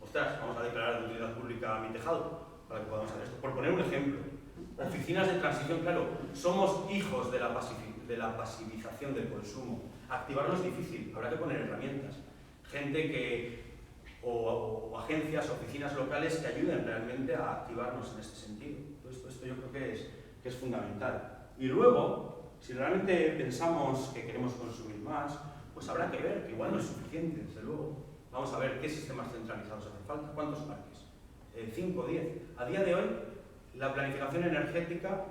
Ostras, vamos a declarar de utilidad pública mi tejado para que podamos hacer esto. Por poner un ejemplo, oficinas de transición, claro, somos hijos de la pasivización del consumo. Activarlo es difícil, habrá que poner herramientas. Gente que o agencias, oficinas locales que ayuden realmente a activarnos en este sentido. Esto yo creo que es fundamental. Y luego, si realmente pensamos que queremos consumir más, pues habrá que ver, que igual no es suficiente, desde luego. Vamos a ver qué sistemas centralizados hacen falta, cuántos parques, 5 o 10. A día de hoy, la planificación energética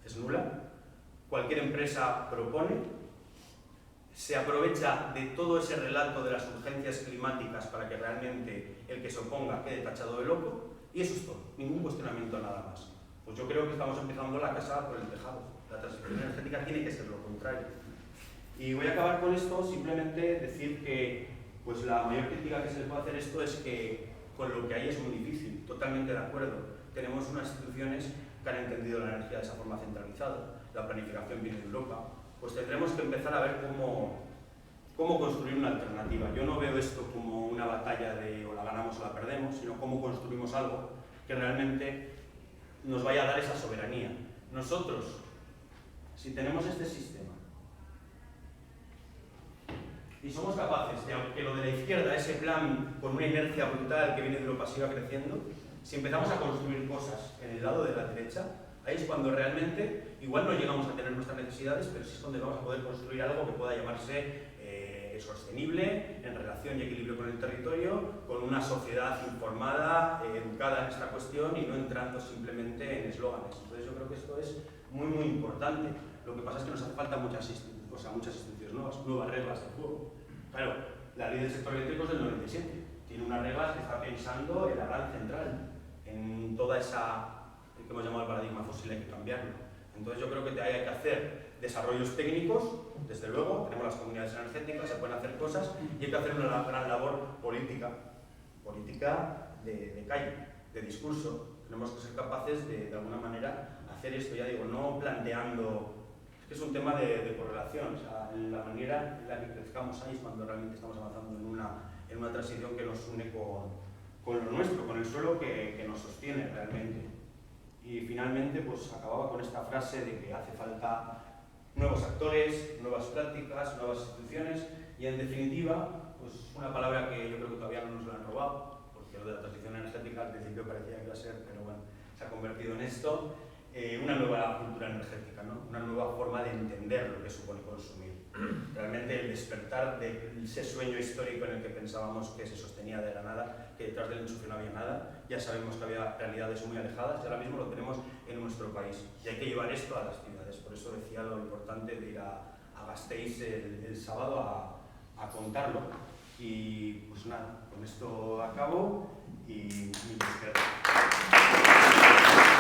es nula. Cualquier empresa propone, se aprovecha de todo ese relato de las urgencias climáticas para que realmente el que se oponga quede tachado de loco, y eso es todo, ningún cuestionamiento, nada más. Pues yo creo que estamos empezando la casa por el tejado. La transición energética tiene que ser lo contrario. Y voy a acabar con esto, simplemente decir que pues la mayor crítica que se le puede hacer esto es que con lo que hay es muy difícil, totalmente de acuerdo. Tenemos unas instituciones que han entendido la energía de esa forma centralizada, la planificación viene de Europa, pues tendremos que empezar a ver cómo construir una alternativa. Yo no veo esto como una batalla de o la ganamos o la perdemos, sino cómo construimos algo que realmente nos vaya a dar esa soberanía. Nosotros, si tenemos este sistema y somos capaces de, aunque lo de la izquierda, ese plan con una inercia brutal que viene de Europa siga creciendo, si empezamos a construir cosas en el lado de la derecha, ahí es cuando realmente, igual no llegamos a tener nuestras necesidades, pero sí es donde vamos a poder construir algo que pueda llamarse sostenible, en relación y equilibrio con el territorio, con una sociedad informada, educada en esta cuestión y no entrando simplemente en eslóganes. Entonces yo creo que esto es muy, muy importante. Lo que pasa es que nos hace falta muchas instituciones nuevas reglas de juego. Claro, la ley del sector eléctrico es del 97. Tiene unas reglas que está pensando en la gran central, en toda esa que hemos llamado el paradigma fósil, hay que cambiarlo. Entonces yo creo que hay que hacer desarrollos técnicos, desde luego, tenemos las comunidades energéticas, se pueden hacer cosas y hay que hacer una gran labor política de calle, de discurso. Tenemos que ser capaces de alguna manera hacer esto, ya digo, no planteando, es que es un tema de correlación, o sea, la manera en la que crezcamos ahí es cuando realmente estamos avanzando en una transición que nos une con lo nuestro, con el suelo que nos sostiene realmente. Y finalmente, pues acababa con esta frase de que hace falta nuevos actores, nuevas prácticas, nuevas instituciones y, en definitiva, pues una palabra que yo creo que todavía no nos la han robado, porque lo de la transición energética al principio parecía que iba a ser, pero bueno, se ha convertido en esto, una nueva cultura energética, ¿no? Una nueva forma de entender lo que supone consumir. Realmente el despertar de ese sueño histórico en el que pensábamos que se sostenía de la nada, que detrás del enchufe no había nada, ya sabemos que había realidades muy alejadas y ahora mismo lo tenemos en nuestro país. Y hay que llevar esto a las ciudades. Por eso decía lo importante de ir a Gasteiz el sábado a contarlo. Y pues nada, con esto acabo y muchas gracias.